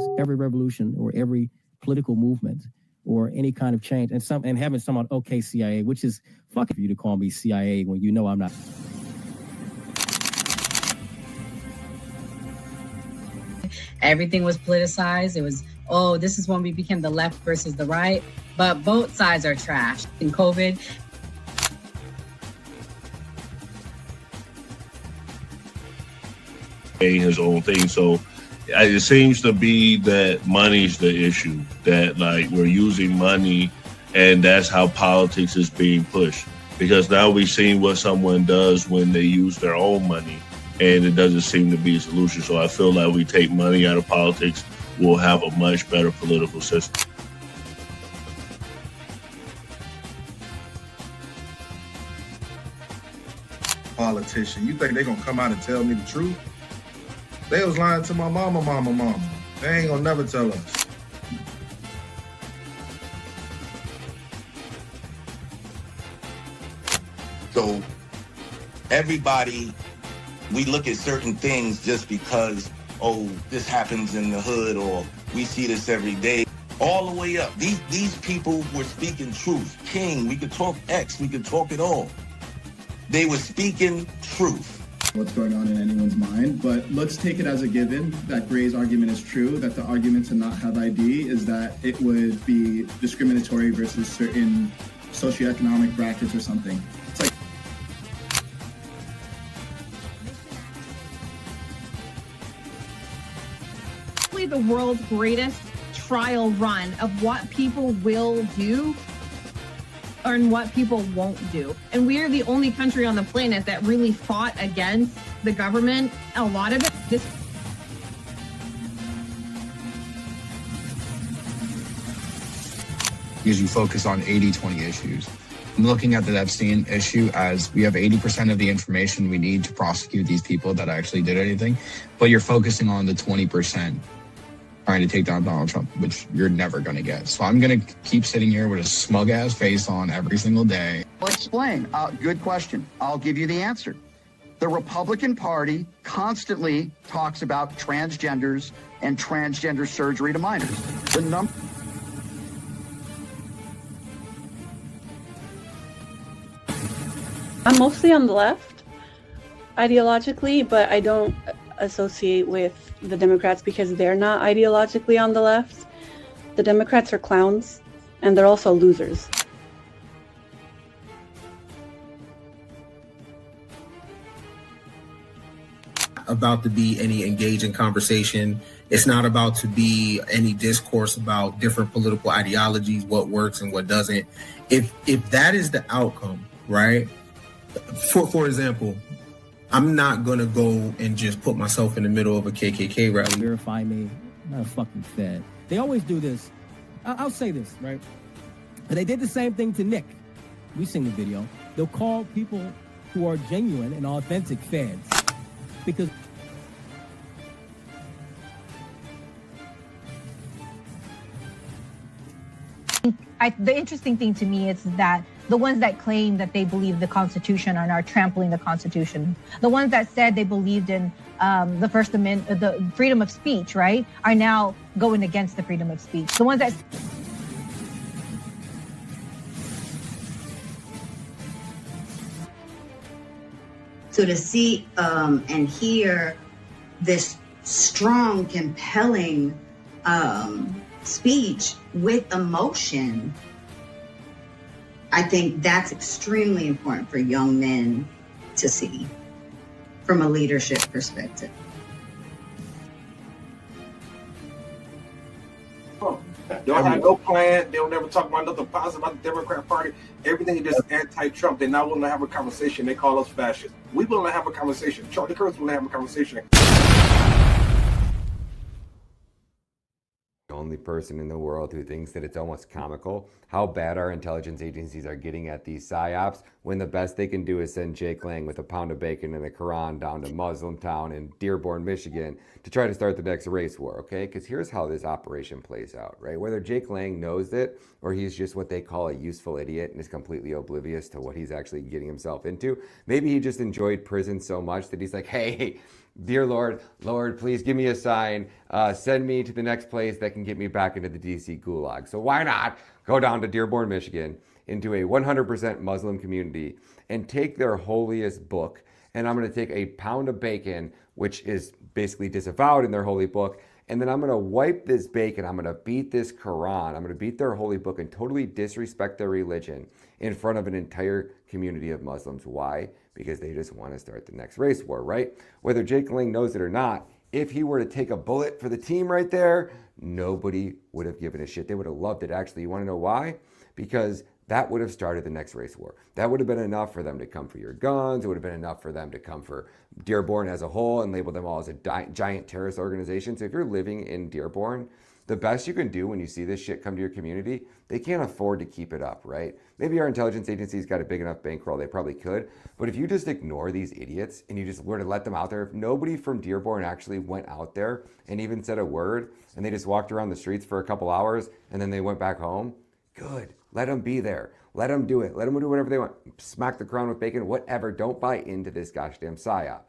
is. Every revolution or every political movement or any kind of change, and having someone, okay, CIA, which is fucking for you to call me CIA when you know I'm not. Everything was politicized. It was, oh, this is when we became the left versus the right. But both sides are trash. In COVID, his own thing. So it seems to be that money's the issue, that like we're using money and that's how politics is being pushed. Because now we've seen what someone does when they use their own money and it doesn't seem to be a solution. So I feel like we take money out of politics, we'll have a much better political system. Politician, you think they're gonna come out and tell me the truth? They was lying to my mama. They ain't gonna never tell us. So everybody, we look at certain things just because, oh, this happens in the hood or we see this every day. All the way up. These people were speaking truth. King, we could talk X, we could talk it all. They were speaking truth. What's going on in anyone's mind, but let's take it as a given that Gray's argument is true, that the argument to not have ID is that it would be discriminatory versus certain socioeconomic brackets or something. It's like the world's greatest trial run of what people will do and what people won't do. And we are the only country on the planet that really fought against the government. A lot of it, because you focus on 80-20 issues. I'm looking at the Epstein issue as we have 80% of the information we need to prosecute these people that actually did anything, but you're focusing on the 20% trying to take down Donald Trump, which you're never going to get. So I'm going to keep sitting here with a smug-ass face on every single day. I'll explain. Good question. I'll give you the answer. The Republican Party constantly talks about transgenders and transgender surgery to minors. I'm mostly on the left, ideologically, but I don't associate with the Democrats because they're not ideologically on the left. The Democrats are clowns, and they're also losers. About to be any engaging conversation. It's not about to be any discourse about different political ideologies, what works and what doesn't. If that is the outcome, right? For example, I'm not gonna go and just put myself in the middle of a KKK rally. Verify me, I'm not a fucking Fed. They always do this. I'll say this, right? But they did the same thing to Nick. We've seen the video. They'll call people who are genuine and authentic Feds because the interesting thing to me is that the ones that claim that they believe the Constitution are now trampling the Constitution. The ones that said they believed in the First Amendment, the freedom of speech, right, are now going against the freedom of speech. The ones that... So to see and hear this strong, compelling speech with emotion, I think that's extremely important for young men to see from a leadership perspective. They don't have no plan. They don't ever talk about nothing positive about the Democrat Party. Everything is just anti-Trump. They're not willing to have a conversation. They call us fascists. We willing to have a conversation. Charlie Kirk's willing to have a conversation. The only person in the world who thinks that it's almost comical how bad our intelligence agencies are getting at these psyops when the best they can do is send Jake Lang with a pound of bacon and a Quran down to Muslim town in Dearborn, Michigan to try to start the next race war, okay? Because here's how this operation plays out, right? Whether Jake Lang knows it or he's just what they call a useful idiot and is completely oblivious to what he's actually getting himself into. Maybe he just enjoyed prison so much that he's like, hey, Dear Lord, please give me a sign. Send me to the next place that can get me back into the DC gulag. So why not go down to Dearborn, Michigan, into a 100% Muslim community and take their holiest book. And I'm going to take a pound of bacon, which is basically disavowed in their holy book. And then I'm going to wipe this bacon. I'm going to beat this Quran. I'm going to beat their holy book and totally disrespect their religion in front of an entire community of Muslims. Why? Because they just want to start the next race war, right? Whether Jake Lang knows it or not, if he were to take a bullet for the team right there, nobody would have given a shit. They would have loved it, actually. You want to know why? Because that would have started the next race war. That would have been enough for them to come for your guns. It would have been enough for them to come for Dearborn as a whole and label them all as a giant terrorist organization. So if you're living in Dearborn, the best you can do when you see this shit come to your community, they can't afford to keep it up, right? Maybe our intelligence agency's got a big enough bankroll, they probably could. But if you just ignore these idiots and you just were to let them out there, if nobody from Dearborn actually went out there and even said a word and they just walked around the streets for a couple hours and then they went back home, good. Let them be there. Let them do it. Let them do whatever they want. Smack the crown with bacon, whatever. Don't buy into this goddamn psyop.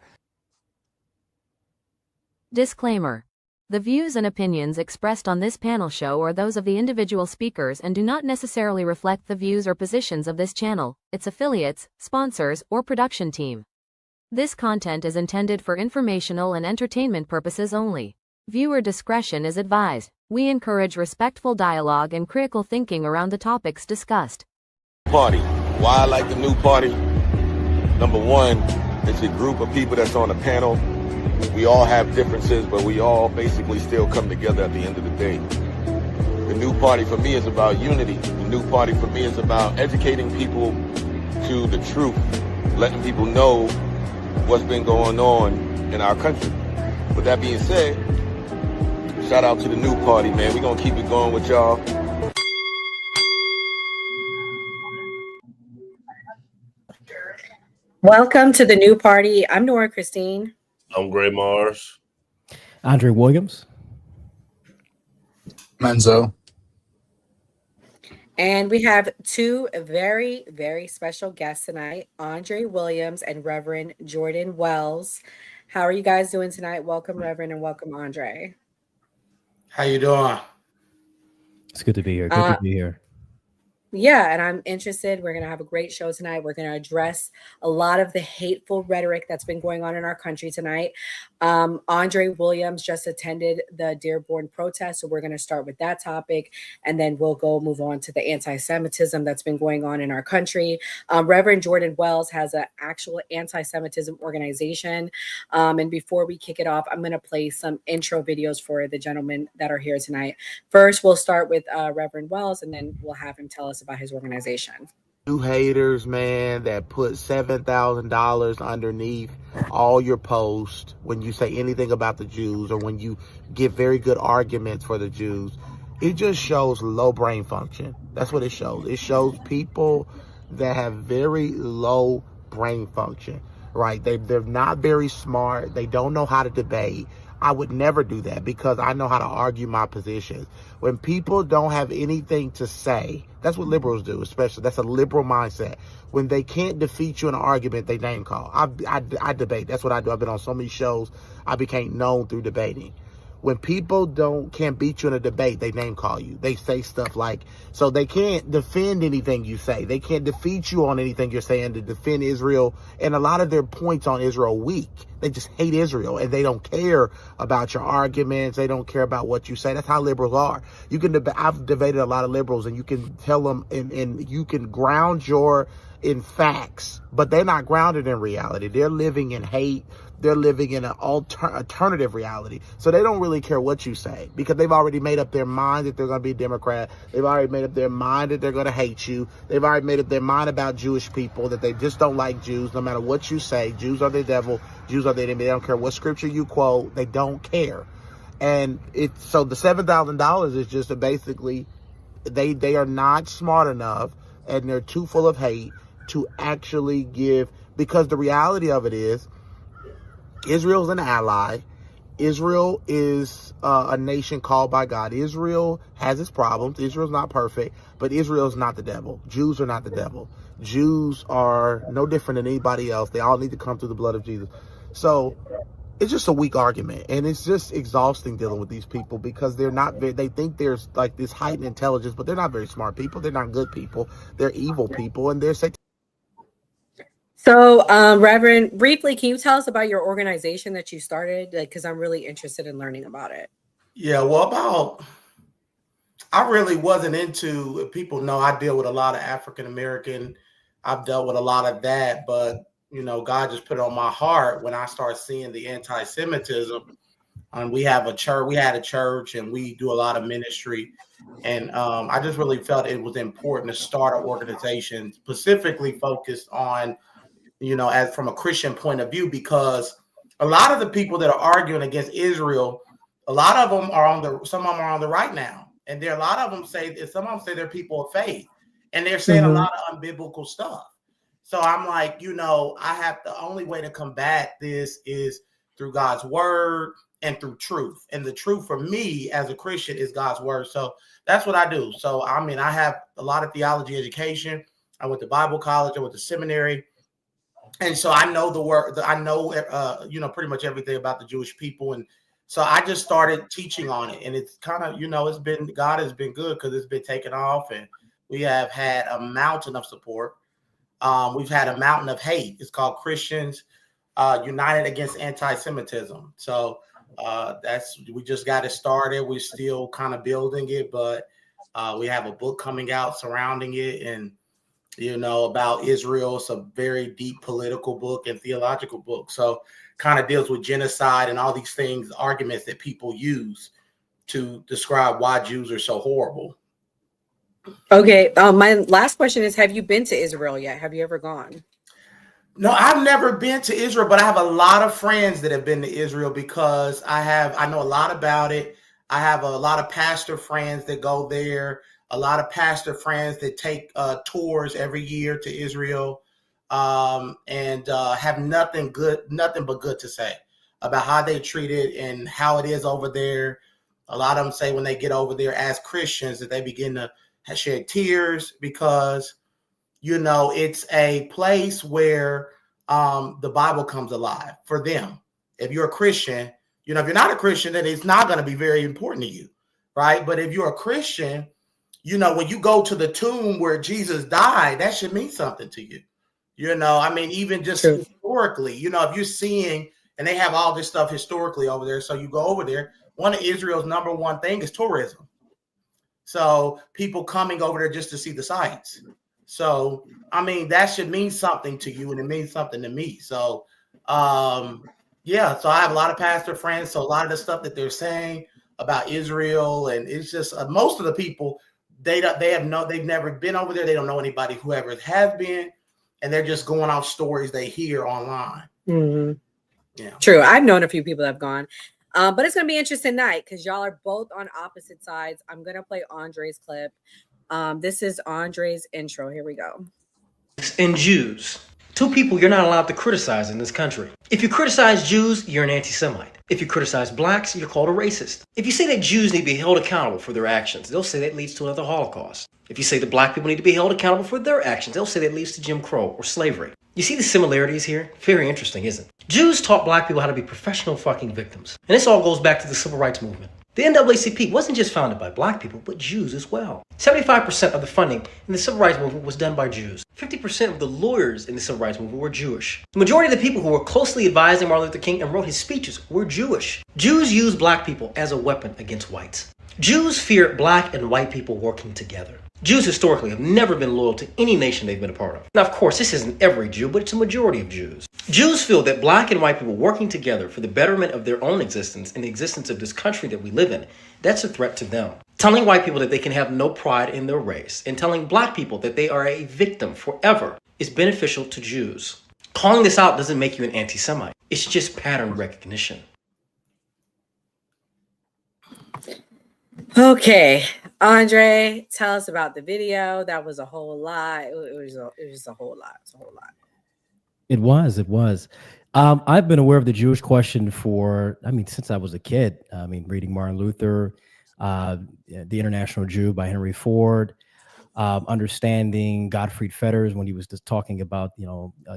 Disclaimer. The views and opinions expressed on this panel show are those of the individual speakers and do not necessarily reflect the views or positions of this channel, its affiliates, sponsors, or production team. This content is intended for informational and entertainment purposes only. Viewer discretion is advised. We encourage respectful dialogue and critical thinking around the topics discussed. Party. Why I like the new party? Number one, it's a group of people that's on a panel. We all have differences, but we all basically still come together at the end of the day. The new party for me is about unity. The new party for me is about educating people to the truth, letting people know what's been going on in our country. With that being said, shout out to the new party, man. We're going to keep it going with y'all. Welcome to the new party. I'm Nora Christine. I'm Gray Mars. Andre Williams. Menzo. And we have two very, very special guests tonight, Andre Williams and Reverend Jordan Wells. How are you guys doing tonight? Welcome, Reverend, and welcome, Andre. How you doing? It's good to be here. Good to be here. Yeah, and I'm interested. We're going to have a great show tonight. We're going to address a lot of the hateful rhetoric that's been going on in our country tonight. Andre Williams just attended the Dearborn protest, so we're going to start with that topic, and then we'll move on to the anti-Semitism that's been going on in our country. Reverend Jordan Wells has an actual anti-Semitism organization, and before we kick it off, I'm going to play some intro videos for the gentlemen that are here tonight. First, we'll start with Reverend Wells, and then we'll have him tell us about his organization. You haters, man, that put $7,000 underneath all your posts when you say anything about the Jews or when you give very good arguments for the Jews, it just shows low brain function. That's what it shows. It shows people that have very low brain function, right? They're not very smart. They don't know how to debate. I would never do that because I know how to argue my positions. When people don't have anything to say, that's what liberals do, especially. That's a liberal mindset. When they can't defeat you in an argument, they name call. I debate. That's what I do. I've been on so many shows. I became known through debating. When people can't beat you in a debate, they name call you. They say stuff like, so they can't defend anything you say. They can't defeat you on anything you're saying to defend Israel. And a lot of their points on Israel are weak. They just hate Israel and they don't care about your arguments. They don't care about what you say. That's how liberals are. You can I've debated a lot of liberals and you can tell them and you can ground in facts, but they're not grounded in reality. They're living in hate. They're living in an alternative reality. So they don't really care what you say because they've already made up their mind that they're going to be a Democrat. They've already made up their mind that they're going to hate you. They've already made up their mind about Jewish people, that they just don't like Jews no matter what you say. Jews are the devil. Jews are the enemy. They don't care what scripture you quote. They don't care. And so the $7,000 is just basically they are not smart enough and they're too full of hate to actually give, because the reality of it is Israel's an ally. Israel is a nation called by God. Israel has its problems. Israel's not perfect, but Israel's not the devil. Jews are not the devil. Jews are no different than anybody else. They all need to come through the blood of Jesus. So it's just a weak argument, and it's just exhausting dealing with these people because they think there's like this heightened intelligence, but they're not very smart people. They're not good people. They're evil people, and they're So, Reverend, briefly, can you tell us about your organization that you started? Because I'm really interested in learning about it. Yeah, well, I really wasn't into, people know I deal with a lot of African American. I've dealt with a lot of that, but God just put it on my heart when I started seeing the anti-Semitism. And we had a church, and we do a lot of ministry. And I just really felt it was important to start an organization specifically focused on, as from a Christian point of view, because a lot of the people that are arguing against Israel, a lot of them are some of them are on the right now. And a lot of them some of them say they're people of faith, and they're saying a lot of unbiblical stuff. So I'm like, the only way to combat this is through God's word and through truth. And the truth for me as a Christian is God's word. So that's what I do. So, I have a lot of theology education. I went to Bible college. I went to seminary. And so I know the word. I know, pretty much everything about the Jewish people. And so I just started teaching on it. And it's kind of, God has been good because it's been taken off. And we have had a mountain of support. We've had a mountain of hate. It's called Christians United Against Anti-Semitism. So we just got it started. We're still kind of building it, but we have a book coming out surrounding it, and about Israel. It's a very deep political book and theological book. So kind of deals with genocide and all these things, arguments that people use to describe why Jews are so horrible. Okay. My last question is, have you been to Israel yet? Have you ever gone? No, I've never been to Israel, but I have a lot of friends that have been to Israel because I know a lot about it. I have a lot of pastor friends that go there, a lot of pastor friends that take tours every year to Israel, and have nothing but good to say about how they treat it and how it is over there. A lot of them say when they get over there as Christians that they begin to shed tears because it's a place where the Bible comes alive for them. If you're a Christian, if you're not a Christian, then it's not going to be very important to you, right? But if you're a Christian, when you go to the tomb where Jesus died, that should mean something to you. Even just historically, if you're seeing, and they have all this stuff historically over there. So you go over there, one of Israel's number one thing is tourism. So people coming over there just to see the sights. So, that should mean something to you, and it means something to me. So, so I have a lot of pastor friends. So a lot of the stuff that they're saying about Israel, and it's just most of the people, they've never been over there. They don't know anybody who ever has been, and they're just going off stories they hear online. Mm-hmm. Yeah, true. I've known a few people that have gone. But it's going to be an interesting night because y'all are both on opposite sides. I'm going to play Andre's clip. This is Andre's intro. Here we go. And Jews. Two people you're not allowed to criticize in this country. If you criticize Jews, you're an anti-Semite. If you criticize blacks, you're called a racist. If you say that Jews need to be held accountable for their actions, they'll say that leads to another Holocaust. If you say that black people need to be held accountable for their actions, they'll say that leads to Jim Crow or slavery. You see the similarities here? Very interesting, isn't it? Jews taught black people how to be professional fucking victims. And this all goes back to the civil rights movement. The NAACP wasn't just founded by black people, but Jews as well. 75% of the funding in the civil rights movement was done by Jews. 50% of the lawyers in the civil rights movement were Jewish. The majority of the people who were closely advising Martin Luther King and wrote his speeches were Jewish. Jews use black people as a weapon against whites. Jews fear black and white people working together. Jews historically have never been loyal to any nation they've been a part of. Now, of course, this isn't every Jew, but it's a majority of Jews. Jews feel that black and white people working together for the betterment of their own existence and the existence of this country that we live in, that's a threat to them. Telling white people that they can have no pride in their race and telling black people that they are a victim forever is beneficial to Jews. Calling this out doesn't make you an anti-Semite. It's just pattern recognition. Okay, Andre, tell us about the video. That was a whole lot. It was a whole lot. It's a whole lot. It was. I've been aware of the Jewish question since I was a kid. Reading Martin Luther, The International Jew by Henry Ford, understanding Gottfried Fetters when he was just talking about,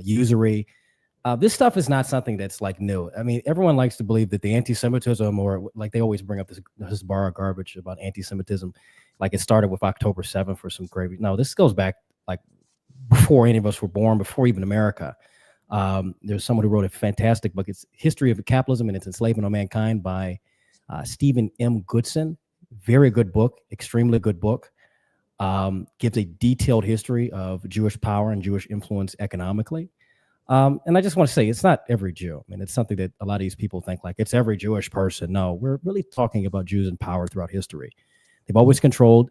usury. This stuff is not something that's like new. I mean, everyone likes to believe that the anti-Semitism, or like they always bring up this bar of garbage about anti-Semitism, like it started with October 7th for some gravy. No, this goes back like before any of us were born, before even America. There's someone who wrote a fantastic book. It's History of Capitalism and Its Enslavement of Mankind by Stephen M. Goodson. Very good book, extremely good book. Gives a detailed history of Jewish power and Jewish influence economically. And I just want to say, it's not every Jew. I mean, it's something that a lot of these people think like it's every Jewish person. No, we're really talking about Jews in power throughout history. They've always controlled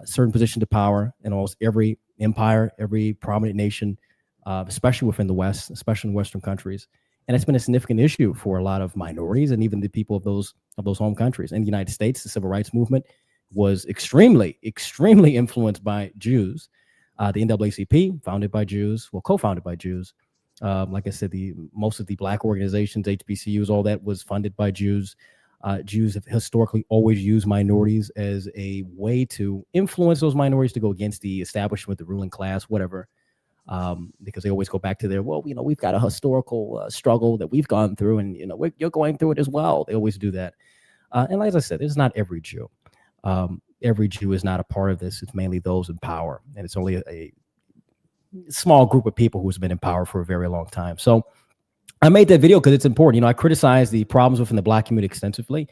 certain position of power in almost every empire, every prominent nation, especially within the West, especially in Western countries. And it's been a significant issue for a lot of minorities and even the people of those home countries. In the United States, the civil rights movement was extremely, extremely influenced by Jews. The NAACP, founded by Jews, well, co-founded by Jews. Like I said, most of the black organizations, HBCUs, all that was funded by Jews. Jews have historically always used minorities as a way to influence those minorities to go against the establishment, the ruling class, whatever. Because they always go back to their, well, we've got a historical struggle that we've gone through, and you're going through it as well. They always do that. And as I said, it's not every Jew. Every Jew is not a part of this. It's mainly those in power, and it's only a small group of people who's been in power for a very long time. So I made that video because it's important. I criticize the problems within the black community extensively.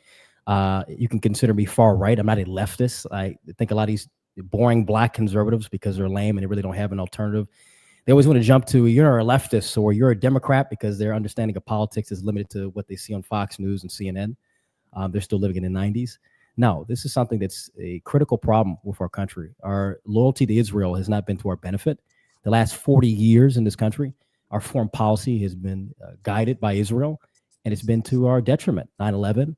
You can consider me far right. I'm not a leftist. I think a lot of these boring black conservatives, because they're lame and they really don't have an alternative, they always want to jump to you're a leftist or you're a Democrat because their understanding of politics is limited to what they see on Fox News and CNN. They're still living in the 90s. No, this is something that's a critical problem with our country. Our loyalty to Israel has not been to our benefit. The last 40 years in this country, our foreign policy has been guided by Israel, and it's been to our detriment. 9/11,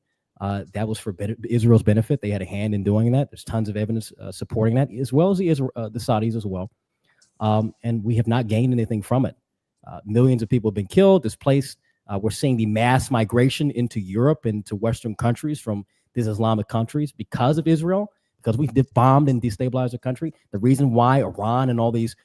that was for Israel's benefit. They had a hand in doing that. There's tons of evidence supporting that, as well as the Saudis as well. And we have not gained anything from it. Millions of people have been killed, displaced. We're seeing the mass migration into Europe and to Western countries from these Islamic countries because of Israel, because we've bombed and destabilized the country. The reason why Iran and all these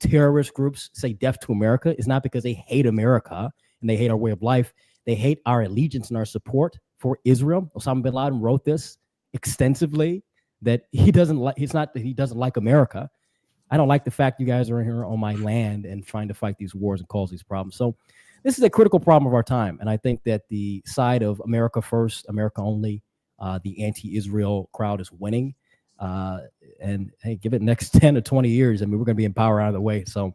terrorist groups say death to America is not because they hate America and they hate our way of life. They hate our allegiance and our support for Israel. Osama bin Laden wrote this extensively, that he doesn't like America. I don't like the fact you guys are here on my land and trying to fight these wars and cause these problems. So this is a critical problem of our time. And I think that the side of America first, America only, the anti-Israel crowd is winning. And hey, give it next 10 to 20 years. I mean, we're going to be in power either way. So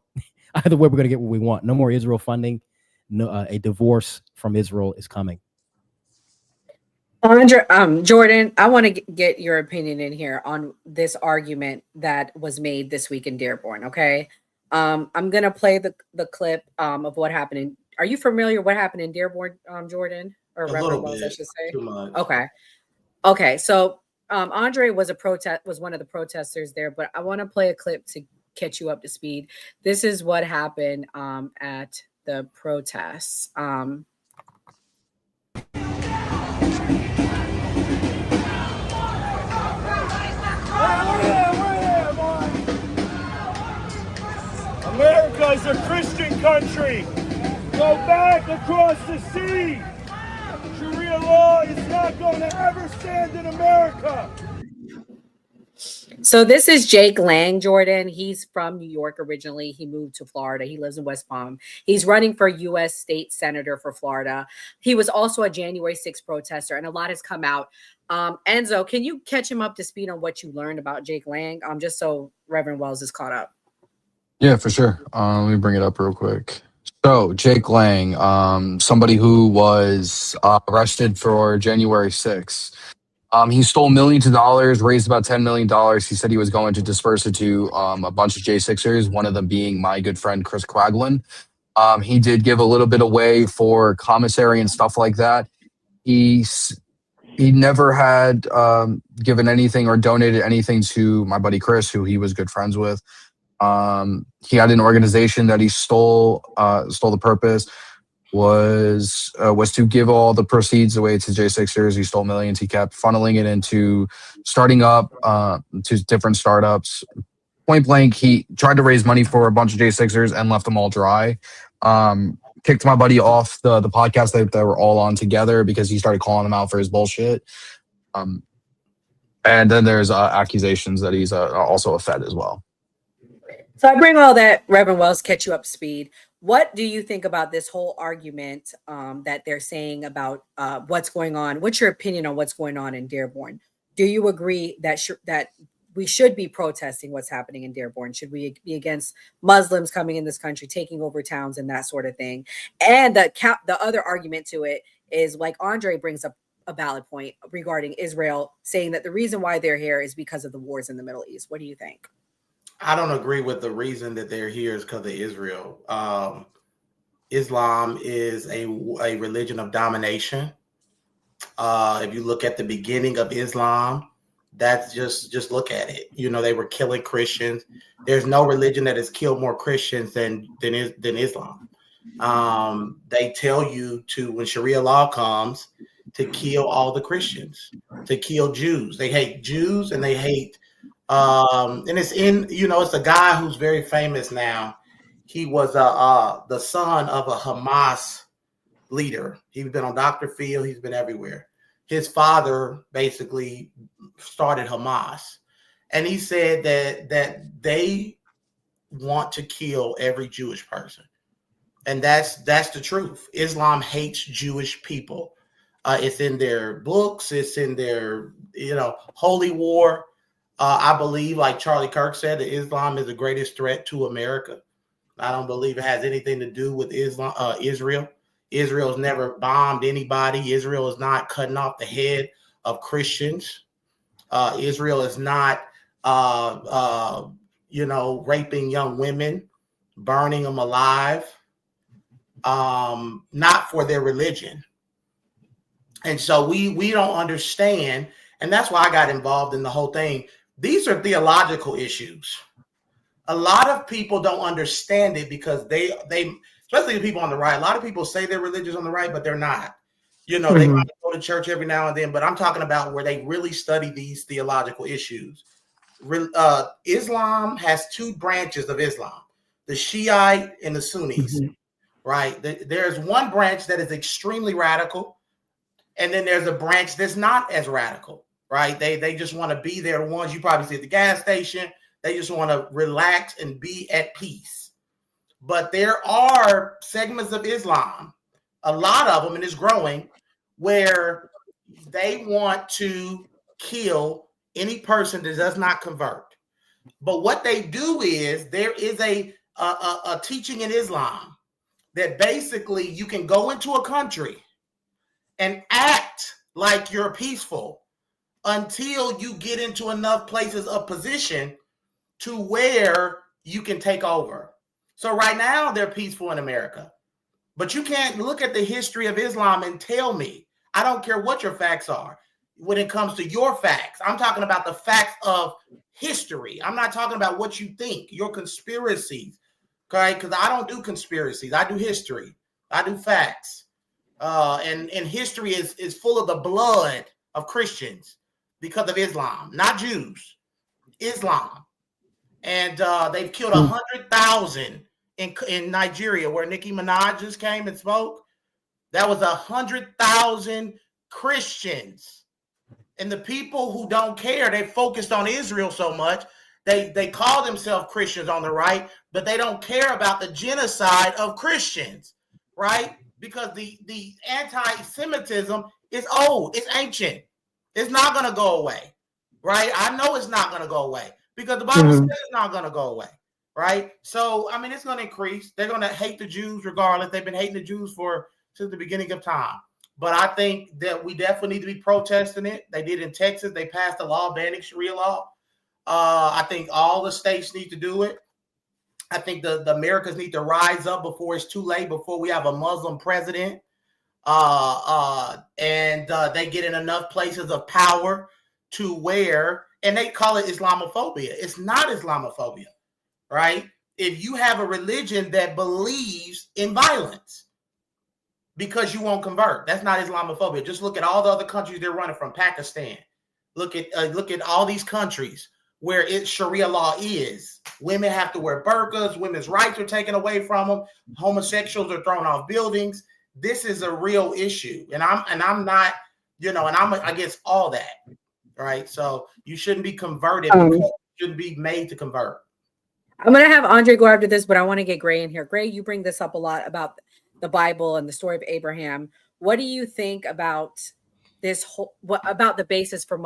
either way, we're going to get what we want. No more Israel funding. No, a divorce from Israel is coming. Jordan, I want to get your opinion in here on this argument that was made this week in Dearborn. Okay. I'm going to play the clip of what happened are you familiar what happened in Dearborn, Jordan? Or Reverend Wells, I should say. Okay. So Andre was one of the protesters there, but I want to play a clip to catch you up to speed. This is what happened at the protests. America is a Christian country. Go back across the sea. Sharia law is not going to ever stand in America. So this is Jake Lang, Jordan. He's from New York originally. He moved to Florida. He lives in West Palm. He's running for U.S. state senator for Florida. He was also a January 6th protester, and a lot has come out. Enzo, can you catch him up to speed on what you learned about Jake Lang, just so Reverend Wells is caught up? Yeah, for sure. Let me bring it up real quick. So Jake Lang, somebody who was arrested for January 6th. He stole millions of dollars, raised about $10 million. He said he was going to disperse it to a bunch of J6ers, one of them being my good friend, Chris Quaglin. He did give a little bit away for commissary and stuff like that. He never had given anything or donated anything to my buddy Chris, who he was good friends with. He had an organization that he stole the purpose was to give all the proceeds away to J6ers. He stole millions. He kept funneling it into starting up to different startups. Point blank, he tried to raise money for a bunch of J6ers and left them all dry. kicked my buddy off the podcast that they were all on together because he started calling him out for his bullshit. And then there's accusations that he's also a Fed as well. So I bring all that, Reverend Wells, catch you up to speed. What do you think about this whole argument that they're saying about what's going on? What's your opinion on what's going on in Dearborn? Do you agree that that we should be protesting what's happening in Dearborn? Should we be against Muslims coming in this country, taking over towns and that sort of thing? And the other argument to it is, like Andre brings up a valid point regarding Israel, saying that the reason why they're here is because of the wars in the Middle East. What do you think? I don't agree with the reason that they're here is because of Israel. Islam is a religion of domination. If you look at the beginning of Islam, that's just look at it. You know, they were killing Christians. There's no religion that has killed more Christians than Islam. They tell you to, when Sharia law comes, to kill all the Christians, to kill Jews. They hate Jews and they hate. And it's it's a guy who's very famous now. He was the son of a Hamas leader. He's been on Dr. Phil. He's been everywhere. His father basically started Hamas, and he said that they want to kill every Jewish person, and that's the truth. Islam hates Jewish people. It's in their books. It's in their holy war. I believe, like Charlie Kirk said, that Islam is the greatest threat to America. I don't believe it has anything to do with Israel. Israel has never bombed anybody. Israel is not cutting off the head of Christians. Israel is not, raping young women, burning them alive, not for their religion. And so we don't understand, and that's why I got involved in the whole thing. These are theological issues. A lot of people don't understand it because they especially the people on the right. A lot of people say they're religious on the right, but they're not. They might go to church every now and then, but I'm talking about where they really study these theological issues. Islam has two branches of Islam, the Shiite and the Sunnis, right? There's one branch that is extremely radical, and then there's a branch that's not as radical, right? They just want to be there. The ones you probably see at the gas station, they just want to relax and be at peace. But there are segments of Islam, a lot of them, and it's growing, where they want to kill any person that does not convert. But what they do is there is a teaching in Islam that basically you can go into a country and act like you're peaceful until you get into enough places of position to where you can take over. So right now they're peaceful in America, but you can't look at the history of Islam and tell me, I don't care what your facts are when it comes to your facts. I'm talking about the facts of history. I'm not talking about what you think, your conspiracies, okay? Because I don't do conspiracies. I do history. I do facts. And history is full of the blood of Christians because of Islam, not Jews, Islam. And they've killed 100,000 in Nigeria, where Nicki Minaj just came and spoke. That was 100,000 Christians. And the people who don't care, they focused on Israel so much. They call themselves Christians on the right, but they don't care about the genocide of Christians, right? Because the anti-Semitism is old. It's ancient. It's not going to go away, right? I know it's not going to go away. Because the Bible says it's not going to go away, right? So, I mean, it's going to increase. They're going to hate the Jews regardless. They've been hating the Jews since the beginning of time. But I think that we definitely need to be protesting it. They did in Texas. They passed a law banning Sharia law. I think all the states need to do it. I think the Americans need to rise up before it's too late, before we have a Muslim president. And they get in enough places of power to where, and they call it Islamophobia. It's not Islamophobia, right? If you have a religion that believes in violence because you won't convert, that's not Islamophobia. Just look at all the other countries they're running from. Pakistan. Look at all these countries where Sharia law is. Women have to wear burqas. Women's rights are taken away from them. Homosexuals are thrown off buildings. This is a real issue, and I'm not, and I'm against all that, right? So you shouldn't be converted because you shouldn't be made to convert. I'm going to have Andre go after this, but I want to get Gray in here. Gray, you bring this up a lot about the Bible and the story of Abraham. What do you think about this whole, about the basis for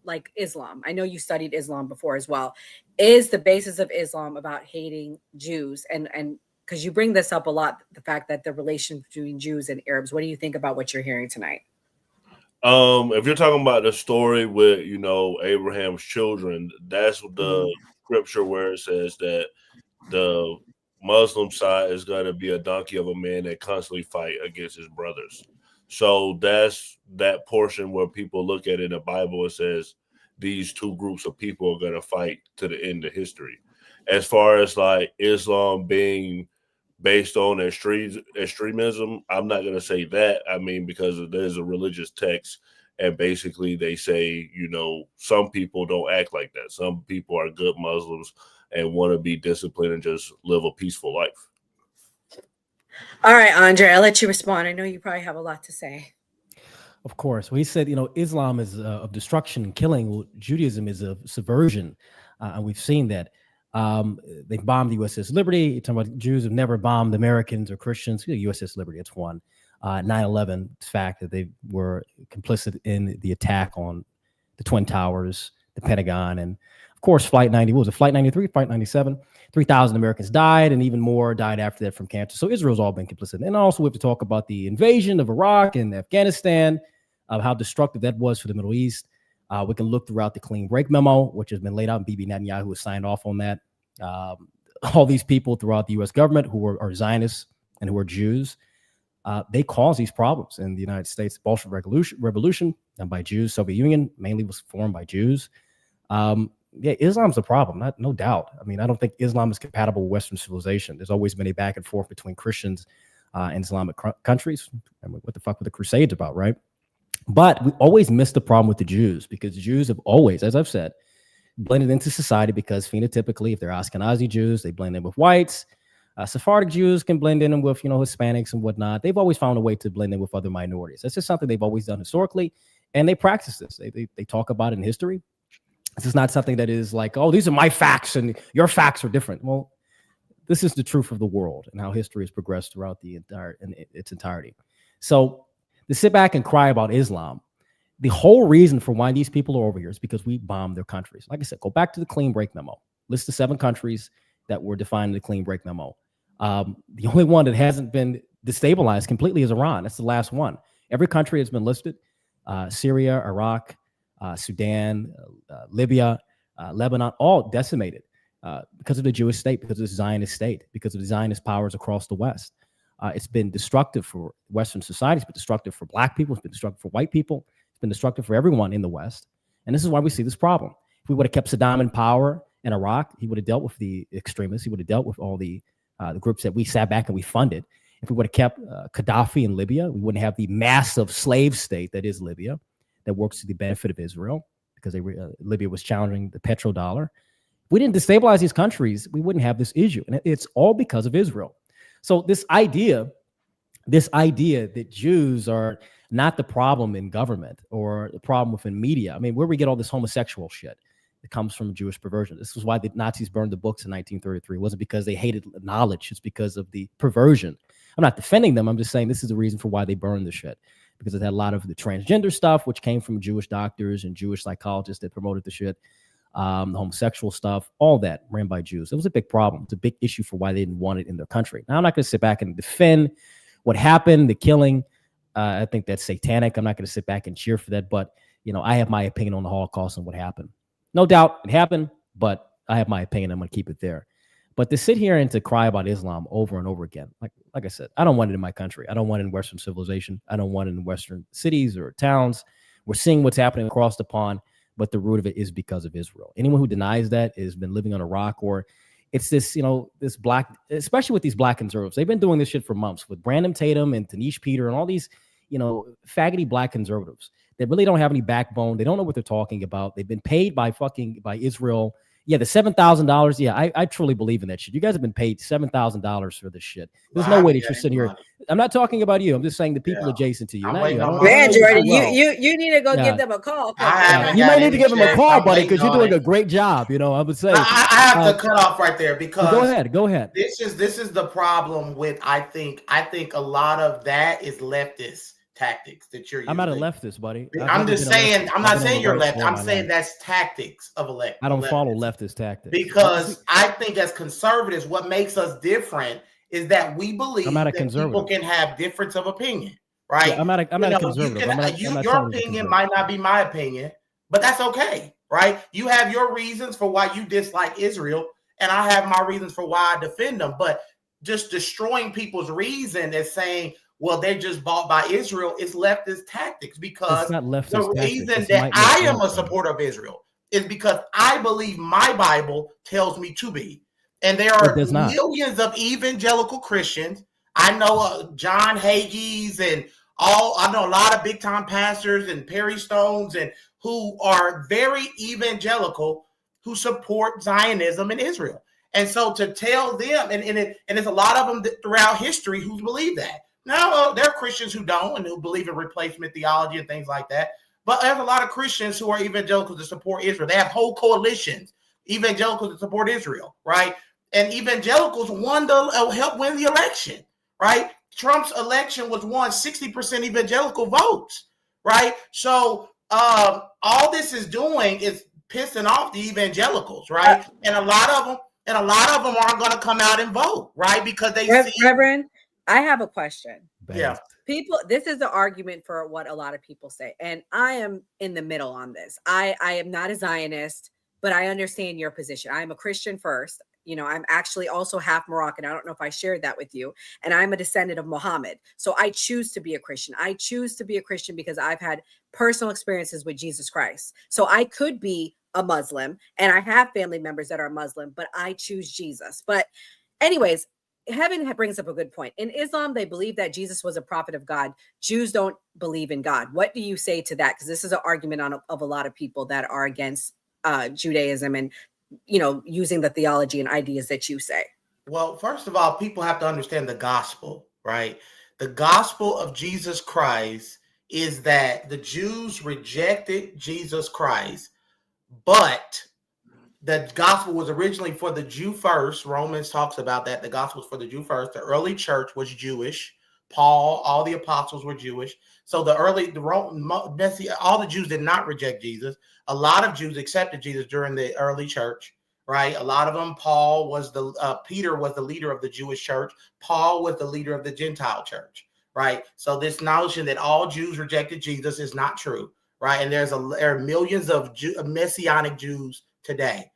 like Islam? I know you studied Islam before as well. Is the basis of Islam about hating Jews? And because you bring this up a lot, the fact that the relation between Jews and Arabs, what do you think about what you're hearing tonight? If you're talking about the story with, Abraham's children, that's the scripture where it says that the Muslim side is going to be a donkey of a man that constantly fight against his brothers. So that's that portion where people look at it in the Bible and says these two groups of people are going to fight to the end of history. As far as like Islam being based on extremism, I'm not going to say that. I mean, because there's a religious text, and basically they say, some people don't act like that. Some people are good Muslims and want to be disciplined and just live a peaceful life. All right, Andre, I'll let you respond. I know you probably have a lot to say. Of course. Well, he said, Islam is of destruction and killing. Well, Judaism is of subversion. And we've seen that. They bombed the USS Liberty. You're talking about Jews have never bombed Americans or Christians. USS Liberty, it's one. 9/11, it's fact that they were complicit in the attack on the Twin Towers, the Pentagon, and of course, Flight 90. What was it? Flight 93, Flight 97. 3,000 Americans died, and even more died after that from cancer. So Israel's all been complicit. And also, we have to talk about the invasion of Iraq and Afghanistan, how destructive that was for the Middle East. We can look throughout the clean break memo, which has been laid out, and Bibi Netanyahu has signed off on that. All these people throughout the U.S. government who are Zionists and who are Jews, they caused these problems in the United States. The Bolshevik Revolution done by Jews. Soviet Union mainly was formed by Jews. Islam's a problem, no doubt. I mean, I don't think Islam is compatible with Western civilization. There's always been a back and forth between Christians and Islamic countries. I mean, what the fuck were the Crusades about, right? But we always miss the problem with the Jews, because Jews have always, as I've said, blended into society, because phenotypically, if they're Ashkenazi Jews, they blend in with whites. Sephardic Jews can blend in with, Hispanics and whatnot. They've always found a way to blend in with other minorities. That's just something they've always done historically, and they practice this. They talk about it in history. This is not something that is like, oh, these are my facts and your facts are different. Well, this is the truth of the world and how history has progressed throughout its entirety. So to sit back and cry about Islam, the whole reason for why these people are over here is because we bombed their countries. Like I said, go back to the clean break memo. List the 7 countries that were defined in the clean break memo. The only one that hasn't been destabilized completely is Iran. That's the last one. Every country has been listed. Syria, Iraq, Sudan, Libya, Lebanon, all decimated because of the Jewish state, because of the Zionist state, because of the Zionist powers across the West. It's been destructive for Western society. It's been destructive for Black people. It's been destructive for white people. It's been destructive for everyone in the West. And this is why we see this problem. If we would have kept Saddam in power in Iraq, he would have dealt with the extremists. He would have dealt with all the groups that we sat back and we funded. If we would have kept Gaddafi in Libya, we wouldn't have the massive slave state that is Libya, that works to the benefit of Israel, because Libya was challenging the petrodollar. If we didn't destabilize these countries, we wouldn't have this issue. And it's all because of Israel. So this idea that Jews are not the problem in government or the problem within media. I mean, where we get all this homosexual shit, it comes from Jewish perversion. This was why the Nazis burned the books in 1933. It wasn't because they hated knowledge. It's because of the perversion. I'm not defending them. I'm just saying this is the reason for why they burned the shit, because it had a lot of the transgender stuff, which came from Jewish doctors and Jewish psychologists that promoted the shit. The homosexual stuff, all that ran by Jews. It was a big problem. It's a big issue for why they didn't want it in their country. Now, I'm not going to sit back and defend what happened, the killing. I think that's satanic. I'm not going to sit back and cheer for that. But, I have my opinion on the Holocaust and what happened. No doubt it happened, but I have my opinion. I'm going to keep it there. But to sit here and to cry about Islam over and over again, like I said, I don't want it in my country. I don't want it in Western civilization. I don't want it in Western cities or towns. We're seeing what's happening across the pond, but the root of it is because of Israel. Anyone who denies that has been living on a rock, or it's this, this black, especially with these black conservatives. They've been doing this shit for months with Brandon Tatum and Tanish Peter and all these, faggoty black conservatives. that really don't have any backbone. They don't know what they're talking about. They've been paid by Israel. Yeah, the $7,000. Yeah, I truly believe in that shit. You guys have been paid $7,000 for this shit. There's no way that you're sitting here. I'm not talking about you. I'm just saying the people adjacent to you. Not you. Man, Jordan, you need to go give them a call. You might need to give them a call, buddy, because you're doing a great job. I would say. I have to cut off right there because go ahead. This is the problem with I think a lot of that is leftist tactics that you're using. I'm not a leftist, buddy. I'm just saying. I'm not saying you're left. I'm saying that's tactics of a left. I don't follow leftist tactics because I think as conservatives, what makes us different is that we believe that people can have difference of opinion, right? Yeah, I'm not a conservative. Your opinion might not be my opinion, but that's okay, right? You have your reasons for why you dislike Israel, and I have my reasons for why I defend them. But just destroying people's reason is saying, well, they're just bought by Israel is leftist tactics, because the reason that I am a supporter of Israel is because I believe my Bible tells me to be. And there are millions of evangelical Christians. I know John Hagee's and I know a lot of big time pastors and Perry Stones and who are very evangelical who support Zionism in Israel. And so to tell them, and there's a lot of them throughout history who believe that. Now, there are Christians who don't and who believe in replacement theology and things like that. But there's a lot of Christians who are evangelical to support Israel. They have whole coalitions, evangelicals to support Israel, right? And evangelicals helped win the election, right? Trump's election was won 60% evangelical votes, right? So all this is doing is pissing off the evangelicals, right? And a lot of them aren't going to come out and vote, right? Because they see. Reverend, I have a question. Yeah. This is the argument for what a lot of people say. And I am in the middle on this. I am not a Zionist, but I understand your position. I'm a Christian first. I'm actually also half Moroccan. I don't know if I shared that with you. And I'm a descendant of Muhammad. So I choose to be a Christian. I choose to be a Christian because I've had personal experiences with Jesus Christ. So I could be a Muslim, and I have family members that are Muslim, but I choose Jesus. But anyways, Heaven brings up a good point. In Islam, they believe that Jesus was a prophet of God. Jews don't believe in God. What do you say to that? Because this is an argument of a lot of people that are against Judaism and using the theology and ideas that you say. Well, first of all, people have to understand the gospel, right? The gospel of Jesus Christ is that the Jews rejected Jesus Christ, but the gospel was originally for the Jew first. Romans talks about that. The gospel was for the Jew first. The early church was Jewish. Paul, all the apostles were Jewish. So all the Jews did not reject Jesus. A lot of Jews accepted Jesus during the early church, right? A lot of them. Peter was the leader of the Jewish church. Paul was the leader of the Gentile church, right? So this notion that all Jews rejected Jesus is not true, right? And there are millions of Messianic Jews today.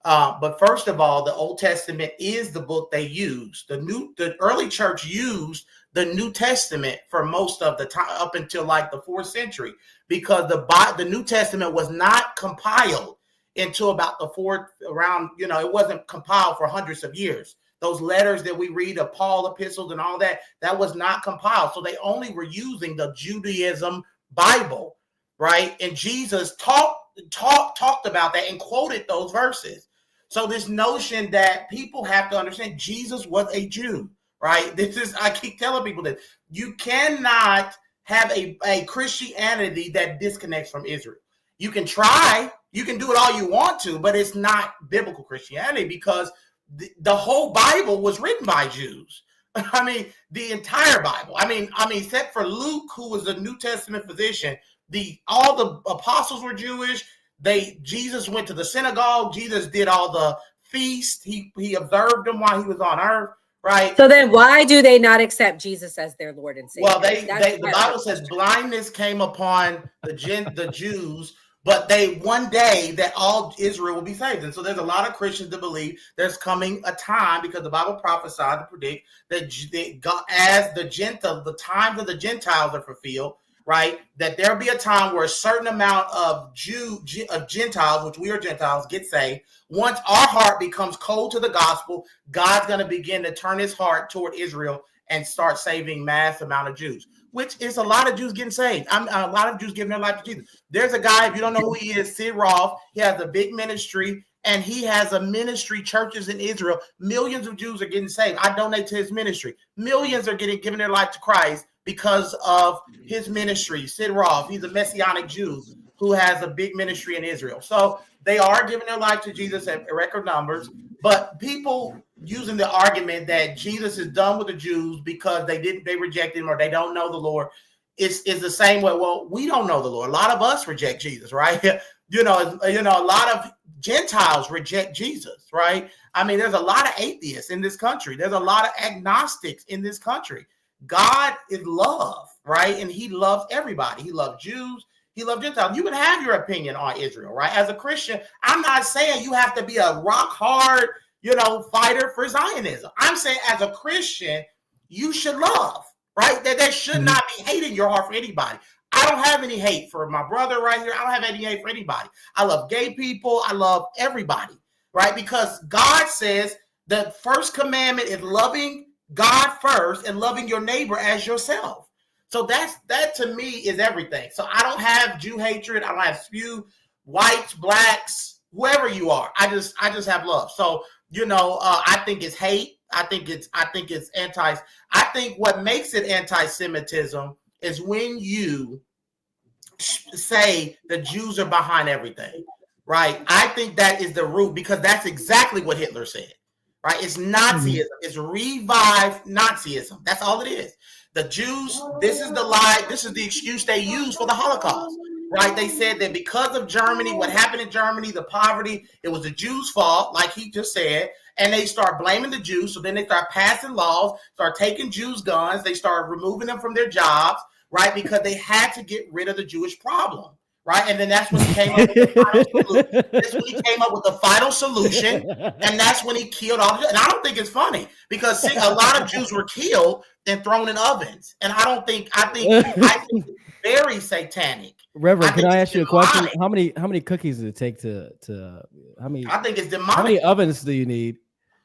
But first of all, the Old Testament is the book they used. The early church used the New Testament for most of the time up until like the 4th century, because the New Testament was not compiled until about the it wasn't compiled for hundreds of years. Those letters that we read of Paul epistles and all that was not compiled. So they only were using the Judaism Bible, right? And Jesus talked about that and quoted those verses. So this notion that people have to understand, Jesus was a Jew, right? I keep telling people that you cannot have a Christianity that disconnects from Israel. You can try, you can do it all you want to, but it's not biblical Christianity, because the whole Bible was written by Jews. I mean, the entire Bible. I mean, except for Luke, who was a New Testament physician, all the apostles were Jewish. Jesus went to the synagogue. Jesus did all the feasts. He observed them while he was on earth, right? So then why do they not accept Jesus as their Lord and Savior? Well, the Bible says blindness came upon the Jews, but one day that all Israel will be saved. And so there's a lot of Christians that believe there's coming a time, because the Bible prophesied to predict that as the times of the Gentiles are fulfilled, right, that there'll be a time where a certain amount of Gentiles, which we are Gentiles, get saved. Once our heart becomes cold to the gospel, God's going to begin to turn his heart toward Israel and start saving mass amount of Jews. which is a lot of Jews getting saved. A lot of Jews giving their life to Jesus. There's a guy, if you don't know who he is, Sid Roth. He has a big ministry, and he has a ministry, churches in Israel. Millions of Jews are getting saved. I donate to his ministry. Millions are giving their life to Christ because of his ministry. Sid Roth, he's a Messianic Jew who has a big ministry in Israel. So they are giving their life to Jesus at record numbers, but people using the argument that Jesus is done with the Jews because they reject him or they don't know the Lord is the same way. Well, we don't know the Lord. A lot of us reject Jesus, right? A lot of Gentiles reject Jesus, right? I mean, there's a lot of atheists in this country. There's a lot of agnostics in this country. God is love, right? And he loves everybody. He loves Jews. He loves Gentiles. You can have your opinion on Israel, right? As a Christian, I'm not saying you have to be a rock hard, fighter for Zionism. I'm saying as a Christian, you should love, right? That there should not be hate in your heart for anybody. I don't have any hate for my brother right here. I don't have any hate for anybody. I love gay people. I love everybody, right? Because God says the first commandment is loving God first and loving your neighbor as yourself. So that to me is everything. So I don't have Jew hatred. I don't have spew, whites, blacks, whoever you are. I just have love. So I think it's hate. I think it's anti. I think what makes it anti-Semitism is when you say the Jews are behind everything, right? I think that is the root because that's exactly what Hitler said, right? It's Nazism. It's revived Nazism. That's all it is. The Jews, this is the lie, this is the excuse they use for the Holocaust, right? They said that because of Germany, what happened in Germany, the poverty, it was the Jews' fault, like he just said, and they start blaming the Jews. So then they start passing laws, start taking Jews' guns, they start removing them from their jobs, right? Because they had to get rid of the Jewish problem, right? And then that's when he came up with the final solution. That's when he came up with the final solution, and that's when he killed all. And I don't think it's funny because a lot of Jews were killed and thrown in ovens, and I think it's very satanic. Reverend, can I ask you a question? How many cookies does it take to how many? I think it's demonic. How many ovens do you need?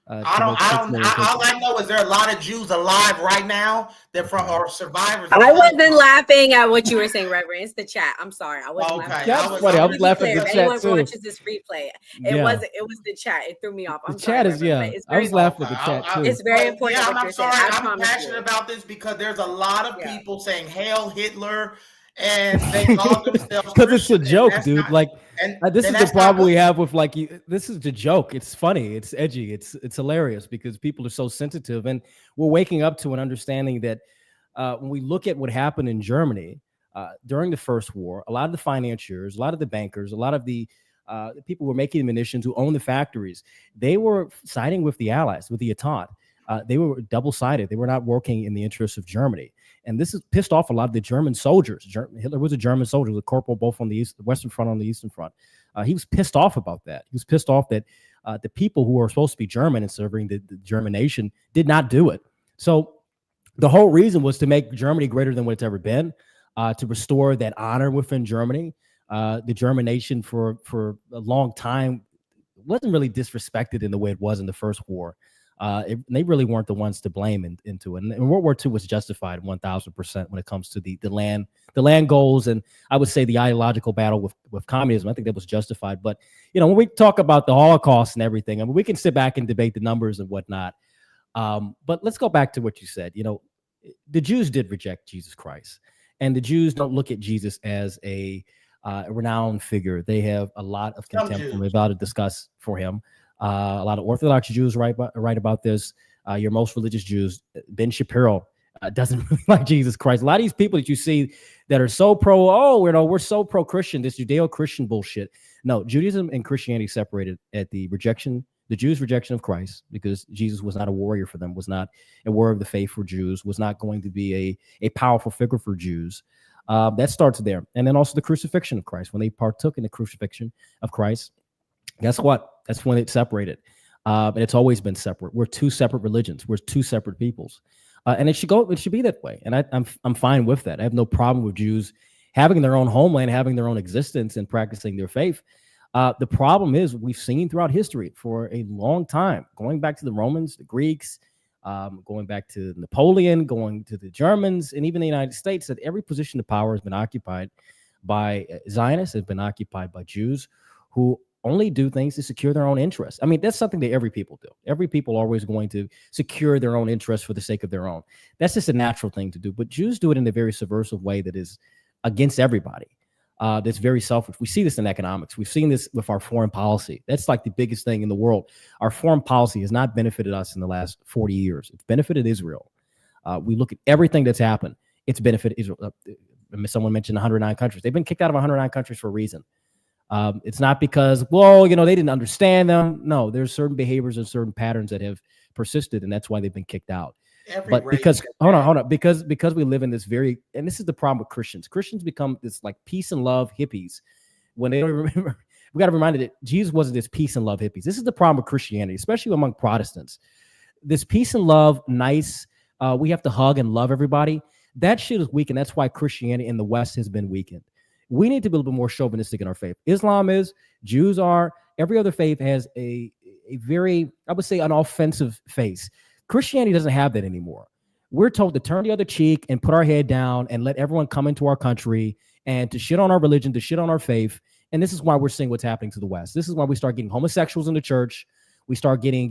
All I know is there are a lot of Jews alive right now that are survivors. I wasn't laughing at what you were saying, Reverend. It's the chat. I'm sorry. I wasn't laughing. That's funny. I was laughing at the chat anyone too. watches this replay, it was the chat. It threw me off. I'm the chat sorry, is I was laughing at the chat too. It's very important. Yeah, I'm sorry. I'm passionate about this because there's a lot of people saying "Hail Hitler," and they call themselves because it's a joke, dude. This is the problem we good. have with this is the joke. It's funny, it's edgy, it's hilarious because people are so sensitive, and we're waking up to an understanding that when we look at what happened in Germany during the First War, a lot of the financiers, a lot of the bankers, a lot of the people who were making the munitions, who owned the factories, they were siding with the Allies, with the Entente. They were double-sided. They were not working in the interests of Germany. And this has pissed off a lot of the German soldiers. Hitler was a German soldier, the corporal both on the Western Front and the Eastern Front. He was pissed off about that. He was pissed off that the people who were supposed to be German and serving the German nation did not do it. So the whole reason was to make Germany greater than what it's ever been, to restore that honor within Germany. The German nation for a long time wasn't really disrespected in the way it was in the First War. They really weren't the ones to blame into it. And World War II was justified 1,000% when it comes to the land goals, and I would say the ideological battle with communism. I think that was justified. But when we talk about the Holocaust and everything, I mean, we can sit back and debate the numbers and whatnot. But let's go back to what you said. The Jews did reject Jesus Christ, and the Jews don't look at Jesus as a renowned figure. They have a lot of contempt and about to discuss for him. A lot of Orthodox Jews write about this. Your most religious Jews, Ben Shapiro, doesn't really like Jesus Christ. A lot of these people that you see that are so we're so pro-Christian, this Judeo-Christian bullshit. No, Judaism and Christianity separated at the Jews' rejection of Christ, because Jesus was not a warrior for them, was not a warrior of the faith for Jews, was not going to be a powerful figure for Jews. That starts there. And then also the crucifixion of Christ. When they partook in the crucifixion of Christ, guess what? That's when it separated. And it's always been separate. We're two separate religions. We're two separate peoples. And it should be that way. And I'm fine with that. I have no problem with Jews having their own homeland, having their own existence, and practicing their faith. The problem is we've seen throughout history for a long time, going back to the Romans, the Greeks, going back to Napoleon, going to the Germans, and even the United States, that every position of power has been occupied by Zionists, has been occupied by Jews who only do things to secure their own interests. I mean, that's something that every people do. Every people are always going to secure their own interests for the sake of their own. That's just a natural thing to do. But Jews do it in a very subversive way that is against everybody. That's very selfish. We see this in economics. We've seen this with our foreign policy. That's like the biggest thing in the world. Our foreign policy has not benefited us in the last 40 years. It's benefited Israel. We look at everything that's happened. It's benefited Israel. Someone mentioned 109 countries. They've been kicked out of 109 countries for a reason. It's not because, well, they didn't understand them. No, there's certain behaviors and certain patterns that have persisted, and that's why they've been kicked out. But because hold on, because we live in this very, and this is the problem with Christians. Christians become this like peace and love hippies when they don't remember. We got to remind it that Jesus wasn't this peace and love hippies. This is the problem with Christianity, especially among Protestants. This peace and love, nice. We have to hug and love everybody. That shit is weak, and that's why Christianity in the West has been weakened. We need to be a little bit more chauvinistic in our faith. Islam is, Jews are, every other faith has a very, I would say, an offensive face. Christianity doesn't have that anymore. We're told to turn the other cheek and put our head down and let everyone come into our country and to shit on our religion, to shit on our faith. And this is why we're seeing what's happening to the West. This is why we start getting homosexuals in the church. We start getting,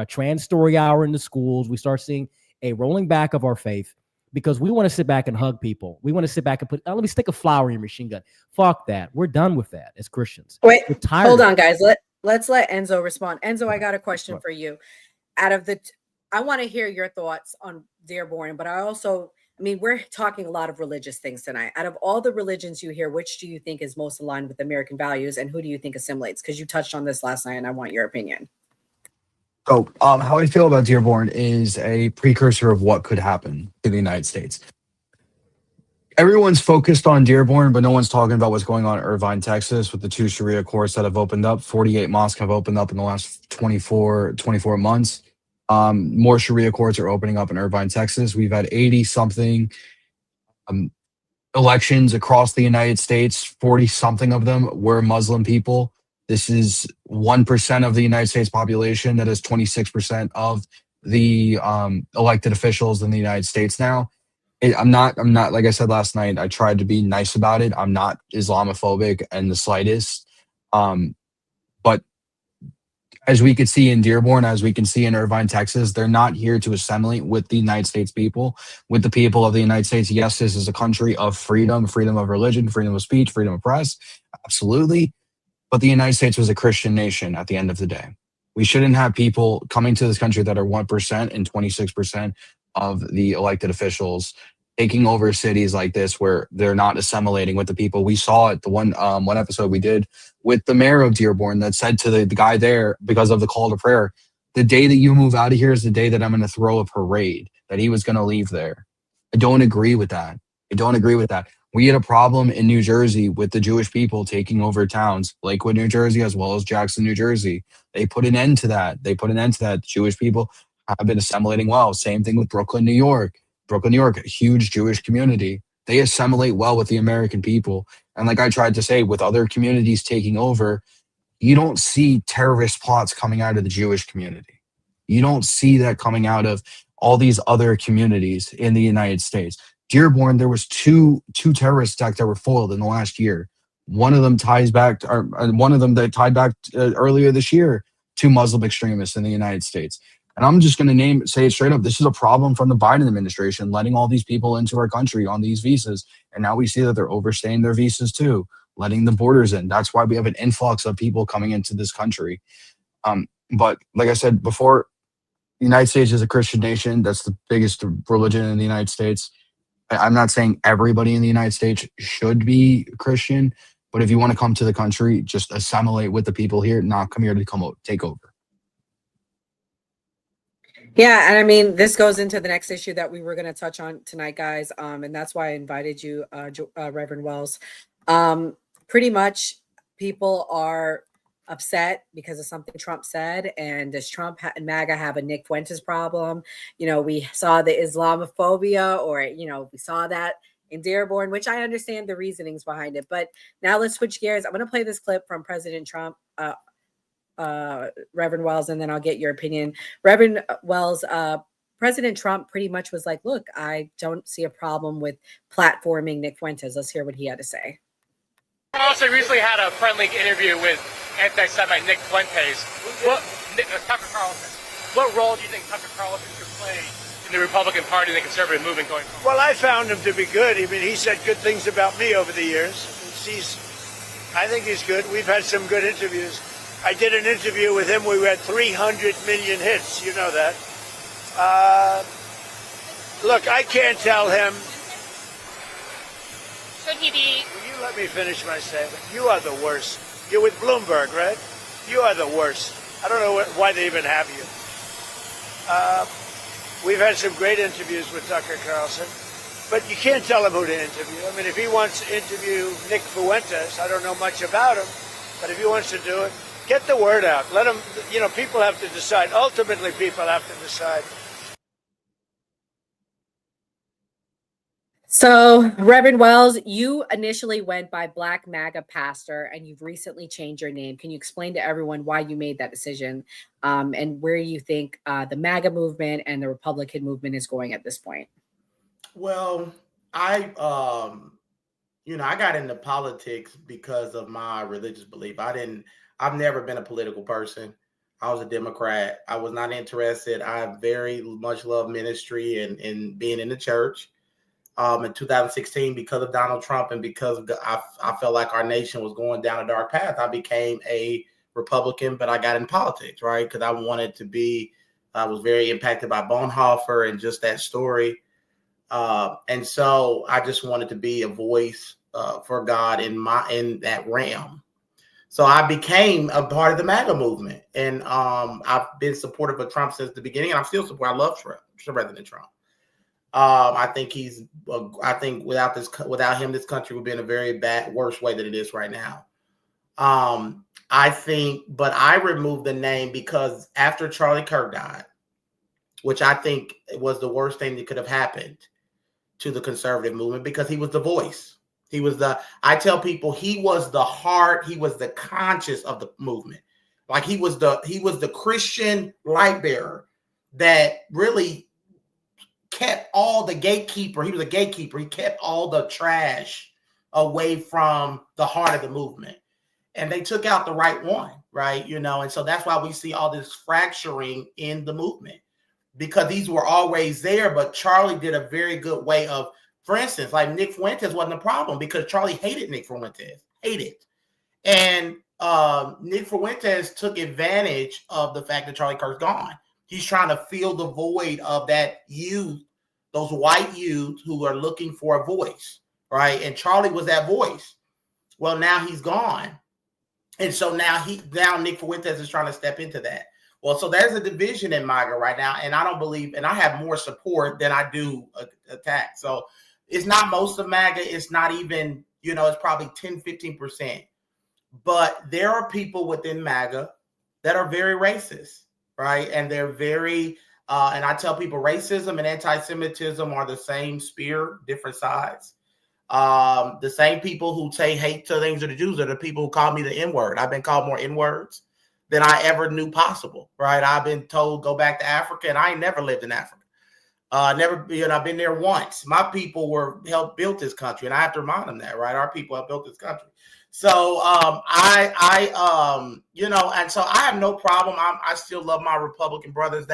trans story hour in the schools. We start seeing a rolling back of our faith because we want to sit back and hug people. We want to sit back and put, let me stick a flower in your machine gun. Fuck that. We're done with that as Christians. Wait, hold on, guys. Let's let Enzo respond. Enzo, I got a question for you. I want to hear your thoughts on Dearborn, but we're talking a lot of religious things tonight. Out of all the religions you hear, which do you think is most aligned with American values, and who do you think assimilates? Because you touched on this last night, and I want your opinion. So, how I feel about Dearborn is a precursor of what could happen to the United States. Everyone's focused on Dearborn, but no one's talking about what's going on in Irvine, Texas, with the 2 Sharia courts that have opened up. 48 mosques have opened up in the last 24 months. More Sharia courts are opening up in Irvine, Texas. We've had 80-something elections across the United States. 40-something of them were Muslim people. This is 1% of the United States population. That is 26% of the elected officials in the United States now. I'm not, like I said last night, I tried to be nice about it. I'm not Islamophobic in the slightest. But as we could see in Dearborn, as we can see in Irvine, Texas, they're not here to assimilate with the United States people, with the people of the United States. Yes, this is a country of freedom, freedom of religion, freedom of speech, freedom of press. Absolutely. But the United States was a Christian nation at the end of the day. We shouldn't have people coming to this country that are 1% and 26% of the elected officials taking over cities like this where they're not assimilating with the people. We saw it, the one episode we did with the mayor of Dearborn that said to the guy there, because of the call to prayer, the day that you move out of here is the day that I'm going to throw a parade, that he was going to leave there. I don't agree with that. We had a problem in New Jersey with the Jewish people taking over towns, Lakewood, New Jersey, as well as Jackson, New Jersey. They put an end to that. Jewish people have been assimilating well. Same thing with Brooklyn, New York. A huge Jewish community. They assimilate well with the American people. And like I tried to say, with other communities taking over, you don't see terrorist plots coming out of the Jewish community. You don't see that coming out of all these other communities in the United States. Dearborn, there was two terrorist attacks that were foiled in the last year. One of them tied back earlier this year to Muslim extremists in the United States. And I'm just going to say it straight up. This is a problem from the Biden administration, letting all these people into our country on these visas. And now we see that they're overstaying their visas too, letting the borders in. That's why we have an influx of people coming into this country. But like I said before, the United States is a Christian nation. That's the biggest religion in the United States. I'm not saying everybody in the United States should be Christian, but if you want to come to the country, just assimilate with the people here, not come here to take over. Yeah, and I mean, this goes into the next issue that we were going to touch on tonight, guys, and that's why I invited you, Reverend Wells. Pretty much, people are upset because of something Trump said, and does Trump and MAGA have a Nick Fuentes problem? We saw the Islamophobia, or we saw that in Dearborn, which I understand the reasonings behind it. But now let's switch gears. I'm going to play this clip from President Trump. Reverend Wells, and then I'll get your opinion. Reverend Wells, President Trump pretty much was like, look, I don't see a problem with platforming Nick Fuentes. Let's hear what he had to say. I also recently had a friendly interview with anti-Semite Nick Fuentes. Tucker Carlson. What role do you think Tucker Carlson should play in the Republican Party and the conservative movement going forward? Well, I found him to be good. I mean, he said good things about me over the years. I think he's good. We've had some good interviews. I did an interview with him. We had 300 million hits. You know that. Look, I can't tell him. Should he be? Will you let me finish my statement? You are the worst. You're with Bloomberg, right? You are the worst. I don't know why they even have you. We've had some great interviews with Tucker Carlson, but you can't tell him who to interview. I mean, if he wants to interview Nick Fuentes, I don't know much about him, but if he wants to do it, get the word out. Let him, people have to decide. Ultimately, people have to decide. So, Reverend Wells, you initially went by Black MAGA Pastor, and you've recently changed your name. Can you explain to everyone why you made that decision, and where you think the MAGA movement and the Republican movement is going at this point? Well, I got into politics because of my religious belief. I've never been a political person. I was a Democrat. I was not interested. I very much love ministry and being in the church. In 2016, because of Donald Trump and because I felt like our nation was going down a dark path, I became a Republican, but I got in politics, right? Because I was very impacted by Bonhoeffer and just that story. And so I just wanted to be a voice for God in that realm. So I became a part of the MAGA movement. And I've been supportive of Trump since the beginning. And I'm still supportive. I love President Trump. I think without him, this country would be in a very worse way than it is right now. But I removed the name because after Charlie Kirk died, which I think was the worst thing that could have happened to the conservative movement, because he was the voice. I tell people he was the heart, he was the conscience of the movement. Like he was the Christian light bearer that really kept all the gatekeeper. He was a gatekeeper. He kept all the trash away from the heart of the movement. And they took out the right one, right? And so that's why we see all this fracturing in the movement, because these were always there. But Charlie did a very good way of, for instance, like Nick Fuentes wasn't a problem because Charlie hated Nick Fuentes, And Nick Fuentes took advantage of the fact that Charlie Kirk's gone. He's trying to fill the void of that youth, those white youth who are looking for a voice, right? And Charlie was that voice. Well, now he's gone. And so now Nick Fuentes is trying to step into that. Well, so there's a division in MAGA right now, and I don't believe, and I have more support than I do attack. So it's not most of MAGA. It's not even, it's probably 10, 15%. But there are people within MAGA that are very racist. Right. And they're very and I tell people racism and anti-Semitism are the same spear, different sides. The same people who say hate to things of the Jews are the people who call me the N-word. I've been called more N-words than I ever knew possible. Right. I've been told go back to Africa, and I ain't never lived in Africa. I've been there once. My people helped build this country, and I have to remind them that, right? Our people have built this country. So and so I have no problem. I still love my Republican brothers.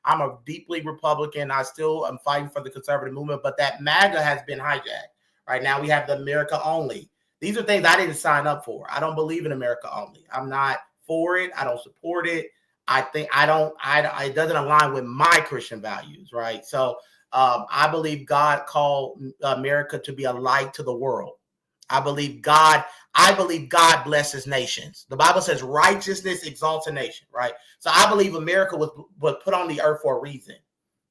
I'm a deeply Republican. I still am fighting for the conservative movement, but that MAGA has been hijacked. Right now we have the America Only. These are things I didn't sign up for. I don't believe in America Only. I'm not for it. I don't support it. It doesn't align with my Christian values. Right. So I believe God called America to be a light to the world. I believe God blesses nations. The Bible says righteousness exalts a nation, right? So I believe America was put on the earth for a reason,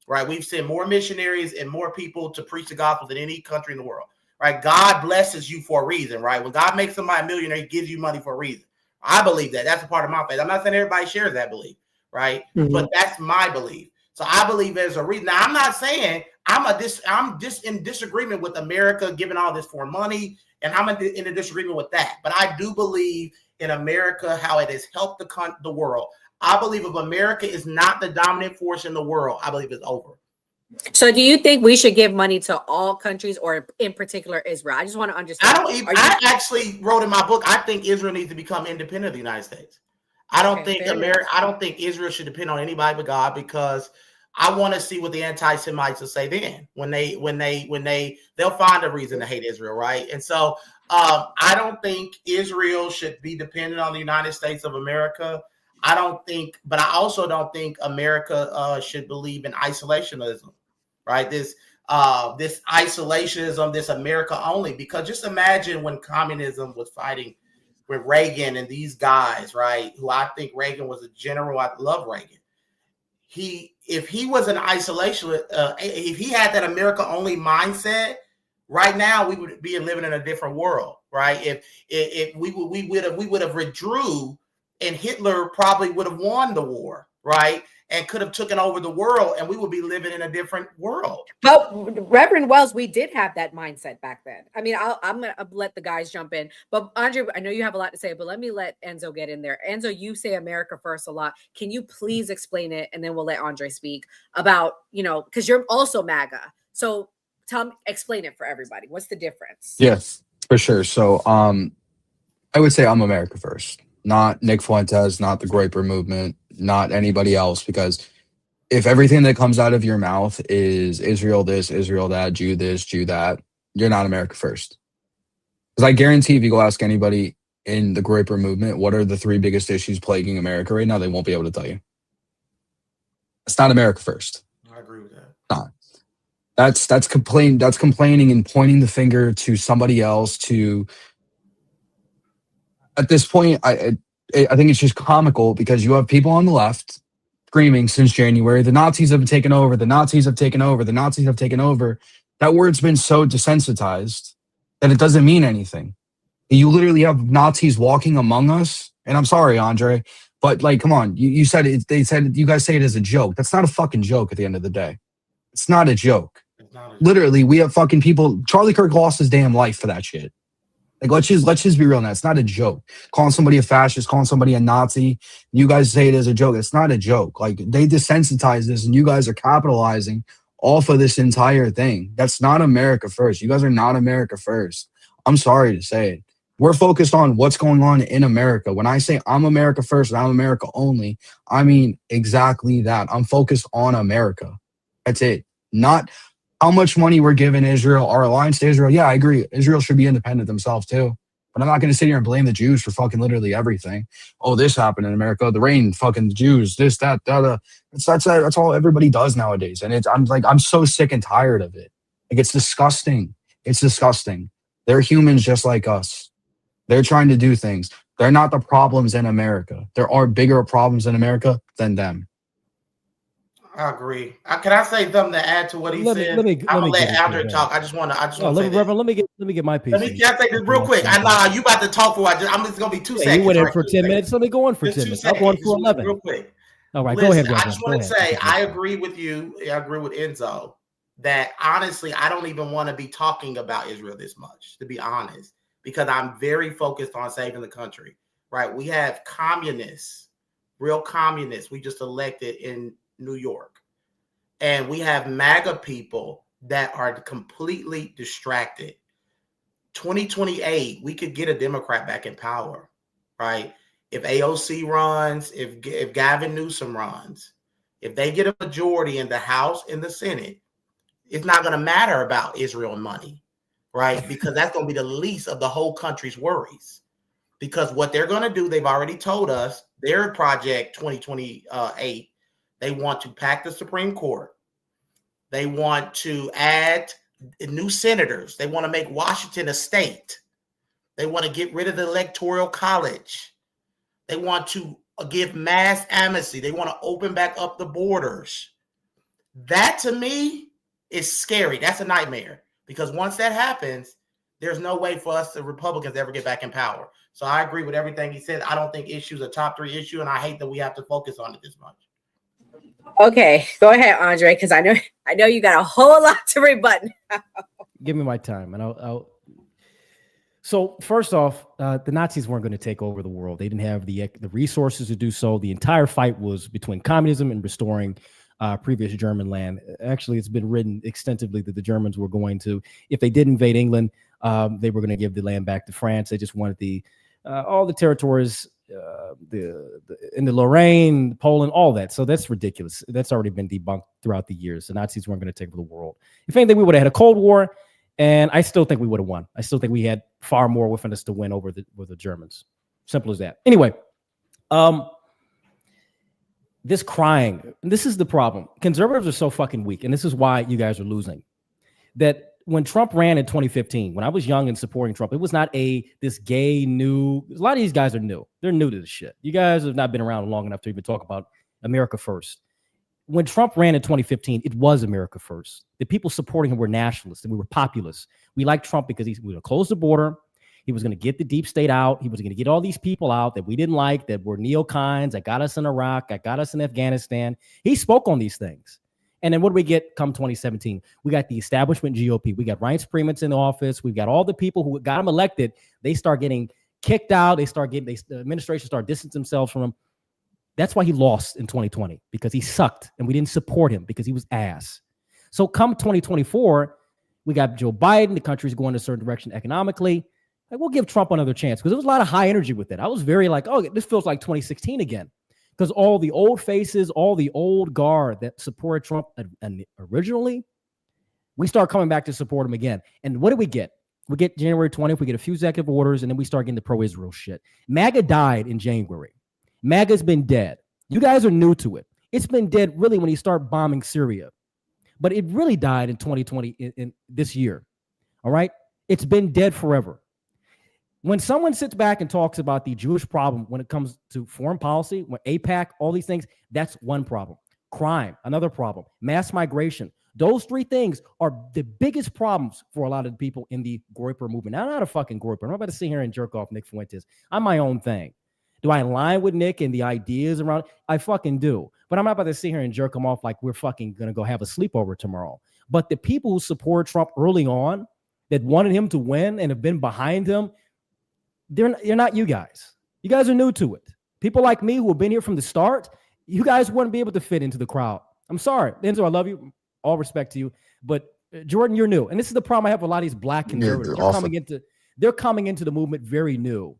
right? We've sent more missionaries and more people to preach the gospel than any country in the world, right? God blesses you for a reason, right? When God makes somebody a millionaire, he gives you money for a reason. I believe that. That's a part of my faith. I'm not saying everybody shares that belief, right? Mm-hmm. But that's my belief. So I believe there's a reason. Now, I'm not saying I'm just in disagreement with America giving all this foreign money, and I'm in a disagreement with that. But I do believe in America, how it has helped the world. I believe if America is not the dominant force in the world, I believe it's over. So do you think we should give money to all countries or in particular Israel? I just want to understand. I actually wrote in my book, I think Israel needs to become independent of the United States. I don't think I don't think Israel should depend on anybody but God, because I want to see what the anti-Semites will say then when they'll find a reason to hate Israel, right? And so I don't think Israel should be dependent on the United States of America. I also don't think America should believe in isolationism, right? This isolationism, this America only, because just imagine when communism was fighting with Reagan and these guys, right? Who I think Reagan was a general. I love Reagan. If he was an isolationist, if he had that America only mindset, right now we would be living in a different world, right? If we would have withdrew, and Hitler probably would have won the war, right? And could have taken over the world, and we would be living in a different world. But Reverend Wells, we did have that mindset back then. I mean, I'm going to let the guys jump in. But Andre, I know you have a lot to say, but let me let Enzo get in there. Enzo, you say America first a lot. Can you please explain it? And then we'll let Andre speak about, because you're also MAGA. So explain it for everybody. What's the difference? Yes, for sure. So I would say I'm America first. Not Nick Fuentes, not the Groyper movement, not anybody else, because if everything that comes out of your mouth is Israel this, Israel that, Jew this, Jew that, you're not America first. Because I guarantee if you go ask anybody in the Groyper movement, what are the 3 biggest issues plaguing America right now, they won't be able to tell you. It's not America first. I agree with that. Not. That's complaining and pointing the finger to somebody else. At this point, I think it's just comical, because you have people on the left screaming since January, the Nazis have taken over, the Nazis have taken over, the Nazis have taken over. That word's been so desensitized that it doesn't mean anything. You literally have Nazis walking among us. And I'm sorry, Andre, but come on, you said it, you guys say it as a joke. That's not a fucking joke at the end of the day. It's not a joke. Literally, we have fucking people. Charlie Kirk lost his damn life for that shit. Let's just be real now. It's not a joke. Calling somebody a fascist, calling somebody a Nazi, you guys say it as a joke. It's not a joke. They desensitize this, and you guys are capitalizing off of this entire thing. That's not America first. You guys are not America first. I'm sorry to say it. We're focused on what's going on in America. When I say I'm America first and I'm America only, I mean exactly that. I'm focused on America. That's it. Not how much money we're giving Israel, our alliance to Israel. Yeah, I agree. Israel should be independent themselves too. But I'm not going to sit here and blame the Jews for fucking literally everything. Oh, this happened in America. The rain, fucking the Jews, this, that, that. That's all everybody does nowadays. And I'm so sick and tired of it. It's disgusting. It's disgusting. They're humans just like us. They're trying to do things. They're not the problems in America. There are bigger problems in America than them. I agree. Can I say something to add to what he said? I'm gonna let Andre talk. I just want to say this. Reverend, let me get my piece. Can I say this real quick? You about to talk for a while. I'm just gonna be 2 seconds. You went in for 10 minutes. Let me go on for 10 minutes. I'll go on for 11. Real quick. All right, Listen, go ahead, Reverend. I just want to say I agree with you. I agree with Enzo that honestly, I don't even want to be talking about Israel this much, to be honest, because I'm very focused on saving the country. Right? We have communists, real communists. We just elected in New York. And we have MAGA people that are completely distracted. 2028, we could get a Democrat back in power, right? If AOC runs, if Gavin Newsom runs, if they get a majority in the House and the Senate, it's not going to matter about Israel and money, right? Because that's going to be the least of the whole country's worries. Because what they're going to do, they've already told us, their project 2028, they want to pack the Supreme Court. They want to add new senators. They want to make Washington a state. They want to get rid of the Electoral College. They want to give mass amnesty. They want to open back up the borders. That, to me, is scary. That's a nightmare. Because once that happens, there's no way for us, the Republicans, to ever get back in power. So I agree with everything he said. I don't think issues a top 3 issue, and I hate that we have to focus on it this much. Okay, go ahead, Andre, because I know you got a whole lot to rebut. Give me my time, and I'll So first off, the Nazis weren't going to take over the world. They didn't have the resources to do so. The entire fight was between communism and restoring previous German land. Actually, it's been written extensively that the Germans were going to, if they did invade England, they were going to give the land back to France. They just wanted all the territories, in the Lorraine, Poland, all that. So that's ridiculous. That's already been debunked throughout the years. The Nazis weren't going to take over the world. If anything, we would have had a Cold War. And I still think we would have won. I still think we had far more within us to win over the Germans. Simple as that. Anyway, this crying, this is the problem. Conservatives are so fucking weak, and this is why you guys are losing. That when Trump ran in 2015, when I was young and supporting Trump, it was not this gay new. A lot of these guys are new. They're new to this shit. You guys have not been around long enough to even talk about America first. When Trump ran in 2015, it was America first. The people supporting him were nationalists and we were populists. We liked Trump because he was going to close the border. He was going to get the deep state out. He was going to get all these people out that we didn't like, that were neocons, that got us in Iraq, that got us in Afghanistan. He spoke on these things. And then what do we get come 2017? We got the establishment GOP. We got Reince Priebus in the office. We've got all the people who got him elected. They start getting kicked out. The administration start distancing themselves from him. That's why he lost in 2020, because he sucked and we didn't support him because he was ass. So come 2024, we got Joe Biden. The country's going in a certain direction economically. Like, we'll give Trump another chance because there was a lot of high energy with it. I was very like, oh, this feels like 2016 again, because all the old faces, all the old guard that supported Trump originally, we start coming back to support him again. And what do we get? We get January 20th. We get a few executive orders, and then we start getting the pro-Israel shit. MAGA died in January. MAGA's been dead. You guys are new to it. It's been dead really when he started bombing Syria. But it really died in 2020, in this year. All right? It's been dead forever. When someone sits back and talks about the Jewish problem when it comes to foreign policy, when AIPAC, all these things, that's one problem. Crime, another problem. Mass migration. Those three things are the biggest problems for a lot of the people in the Groyper movement. Now, I'm not a fucking Groyper. I'm not about to sit here and jerk off Nick Fuentes. I'm my own thing. Do I align with Nick and the ideas around? I fucking do. But I'm not about to sit here and jerk him off like we're fucking going to go have a sleepover tomorrow. But the people who support Trump early on, that wanted him to win and have been behind him, you're not you guys. You guys are new to it. People like me who have been here from the start, you guys wouldn't be able to fit into the crowd. I'm sorry. Enzo, I love you. All respect to you. But Jordan, you're new. And this is the problem I have with a lot of these black conservatives. They're coming into the movement very new.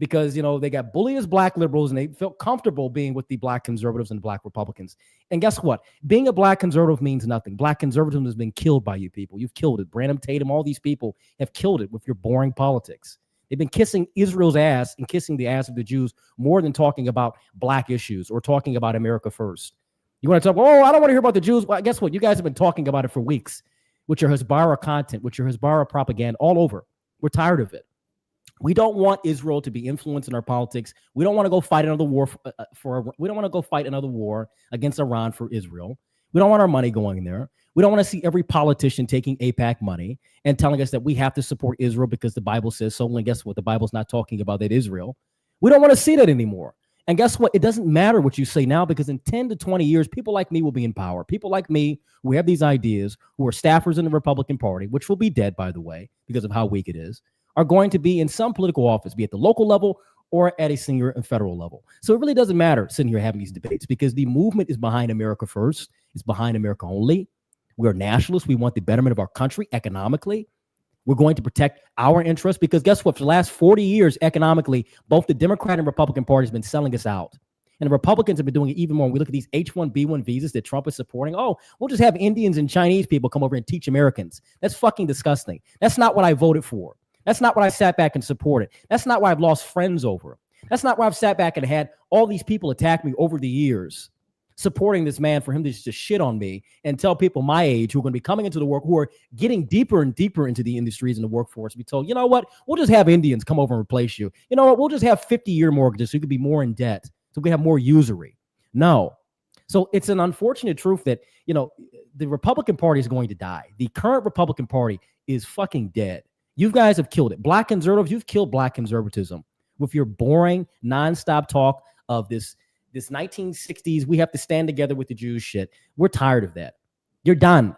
Because, they got bullied as black liberals and they felt comfortable being with the black conservatives and black Republicans. And guess what? Being a black conservative means nothing. Black conservatism has been killed by you people. You've killed it. Branham Tatum, all these people have killed it with your boring politics. They've been kissing Israel's ass and kissing the ass of the Jews more than talking about black issues or talking about America first. You want to talk, I don't want to hear about the Jews. Well, guess what? You guys have been talking about it for weeks with your Hezbollah content, with your Hezbollah propaganda all over. We're tired of it. We don't want Israel to be influenced in our politics. We don't want to go fight another war we don't want to go fight another war against Iran for Israel. We don't want our money going there. We don't want to see every politician taking AIPAC money and telling us that we have to support Israel because the Bible says so. And guess what? The Bible's not talking about that Israel. We don't want to see that anymore. And guess what? It doesn't matter what you say now, because in 10 to 20 years, people like me will be in power. People like me who have these ideas, who are staffers in the Republican Party, which will be dead, by the way, because of how weak it is, are going to be in some political office, be at the local level or at a senior and federal level. So it really doesn't matter sitting here having these debates, because the movement is behind America first. It's behind America only. We're nationalists. We want the betterment of our country economically. We're going to protect our interests, because guess what? For the last 40 years, economically, both the Democrat and Republican parties have been selling us out. And the Republicans have been doing it even more. When we look at these H-1B1 visas that Trump is supporting. Oh, we'll just have Indians and Chinese people come over and teach Americans. That's fucking disgusting. That's not what I voted for. That's not what I sat back and supported. That's not why I've lost friends over. That's not why I've sat back and had all these people attack me over the years, supporting this man for him to just shit on me and tell people my age who are going to be coming into the work, who are getting deeper and deeper into the industries and the workforce, be told, you know what, we'll just have Indians come over and replace you. You know what, we'll just have 50-year mortgages so you could be more in debt, so we can have more usury. No. So it's an unfortunate truth that, the Republican Party is going to die. The current Republican Party is fucking dead. You guys have killed it. Black conservatives, you've killed black conservatism with your boring, nonstop talk of this 1960s, we have to stand together with the Jews shit. We're tired of that. You're done.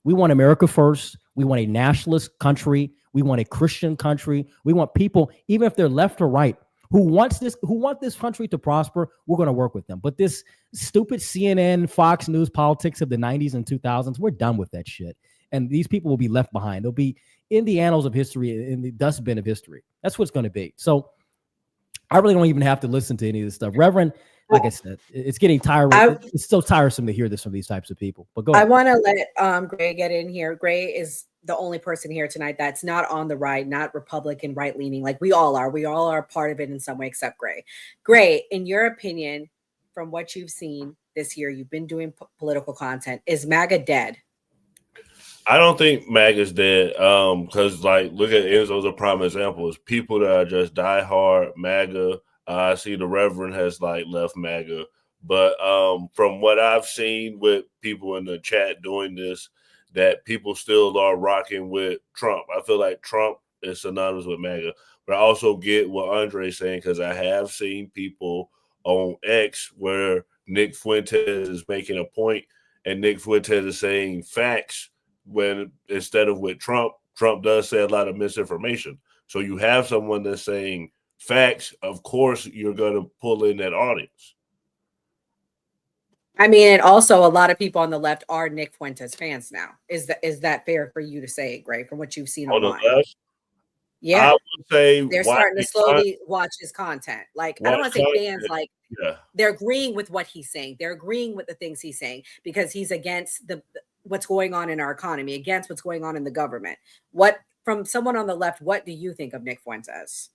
We want America first. We want a nationalist country We want a Christian country. We want people, even if they're left or right, who want this country to prosper. We're going to work with them. But this stupid CNN, Fox News politics of the 90s and 2000s, we're done with that shit. And these people will be left behind. They'll be in the annals of history, in the dustbin of history. That's what it's going to be. So I really don't even have to listen to any of this stuff. Reverend, like I said, it's getting tiring. It's so tiresome to hear this from these types of people. But go ahead. I want to let Gray get in here. Gray is the only person here tonight that's not on the right, not Republican, right-leaning, like we all are. We all are part of it in some way, except Gray. Gray, in your opinion, from what you've seen this year, you've been doing political content, is MAGA dead? I don't think MAGA's dead, because like look at Enzo's a prime example. It's people that are just diehard MAGA. I see the Reverend has like left MAGA, but from what I've seen with people in the chat doing this, that people still are rocking with Trump. I feel like Trump is synonymous with MAGA, but I also get what Andre's saying, because I have seen people on X where Nick Fuentes is making a point and Nick Fuentes is saying facts when instead of with Trump does say a lot of misinformation. So you have someone that's saying facts, of course you're going to pull in that audience. I mean, and also a lot of people on the left are Nick Fuentes fans now. Is that fair for you to say, Gray, from what you've seen online? The left, yeah, I would say they're starting to slowly watch his content. Like, I don't want to say fans, like they're agreeing with what he's saying. They're agreeing with the things he's saying because he's against what's going on in our economy, against what's going on in the government. What, from someone on the left, what do you think of Nick Fuentes?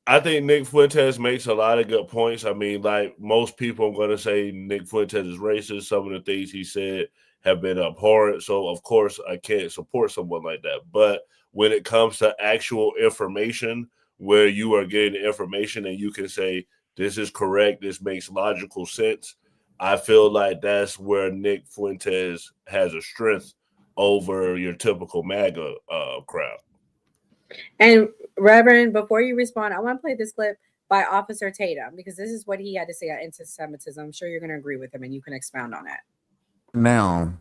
I think Nick Fuentes makes a lot of good points. I mean, like most people, I'm going to say Nick Fuentes is racist. Some of the things he said have been abhorrent. So, of course, I can't support someone like that. But when it comes to actual information, where you are getting information and you can say, this is correct, this makes logical sense, I feel like that's where Nick Fuentes has a strength over your typical MAGA crowd. And Reverend, before you respond, I want to play this clip by Officer Tatum, because this is what he had to say on anti-Semitism. I'm sure you're going to agree with him and you can expound on that. Now,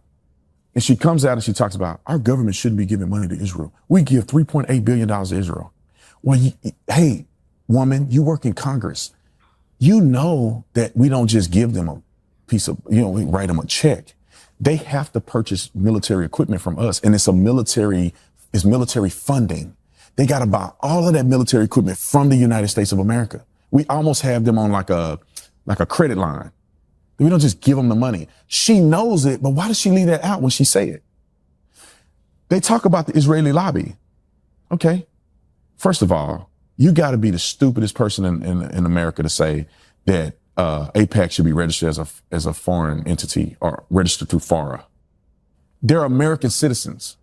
and she comes out and she talks about our government shouldn't be giving money to Israel. We give $3.8 billion to Israel. Well, hey, woman, you work in Congress. You know that we don't just give them a piece of, we write them a check. They have to purchase military equipment from us, and it's military funding. They got to buy all of that military equipment from the United States of America. We almost have them on like a credit line. We don't just give them the money. She knows it, but why does she leave that out when she say it? They talk about the Israeli lobby. Okay. First of all, you got to be the stupidest person in America to say that AIPAC should be registered as a foreign entity or registered through FARA. They're American citizens.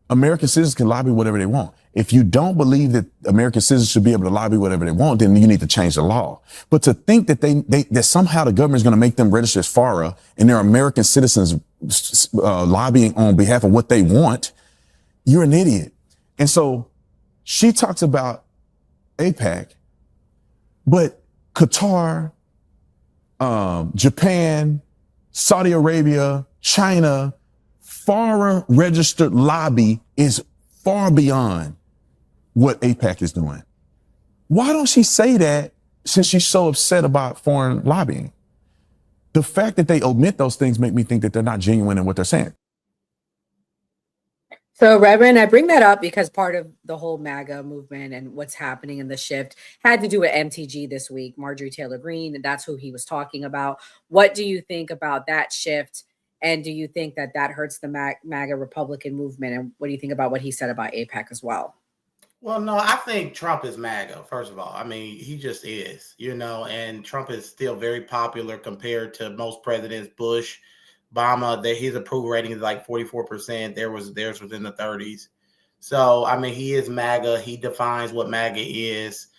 American citizens can lobby whatever they want. If you don't believe that American citizens should be able to lobby whatever they want, then you need to change the law. But to think that that somehow the government is going to make them register as FARA and they're American citizens lobbying on behalf of what they want, you're an idiot. And so she talks about AIPAC, but Qatar, Japan, Saudi Arabia, China, FARA registered lobby is far beyond what AIPAC is doing. Why don't she say that since she's so upset about foreign lobbying? The fact that they omit those things make me think that they're not genuine in what they're saying. So, Reverend, I bring that up because part of the whole MAGA movement and what's happening in the shift had to do with MTG this week, Marjorie Taylor Greene, and that's who he was talking about. What do you think about that shift? And do you think that hurts the MAGA Republican movement? And what do you think about what he said about AIPAC as well? Well, no, I think Trump is MAGA, first of all. I mean, he just is, and Trump is still very popular compared to most presidents. Bush, Obama, his approval rating is like 44%. Theirs was in the 30s. So, I mean, he is MAGA. He defines what MAGA is.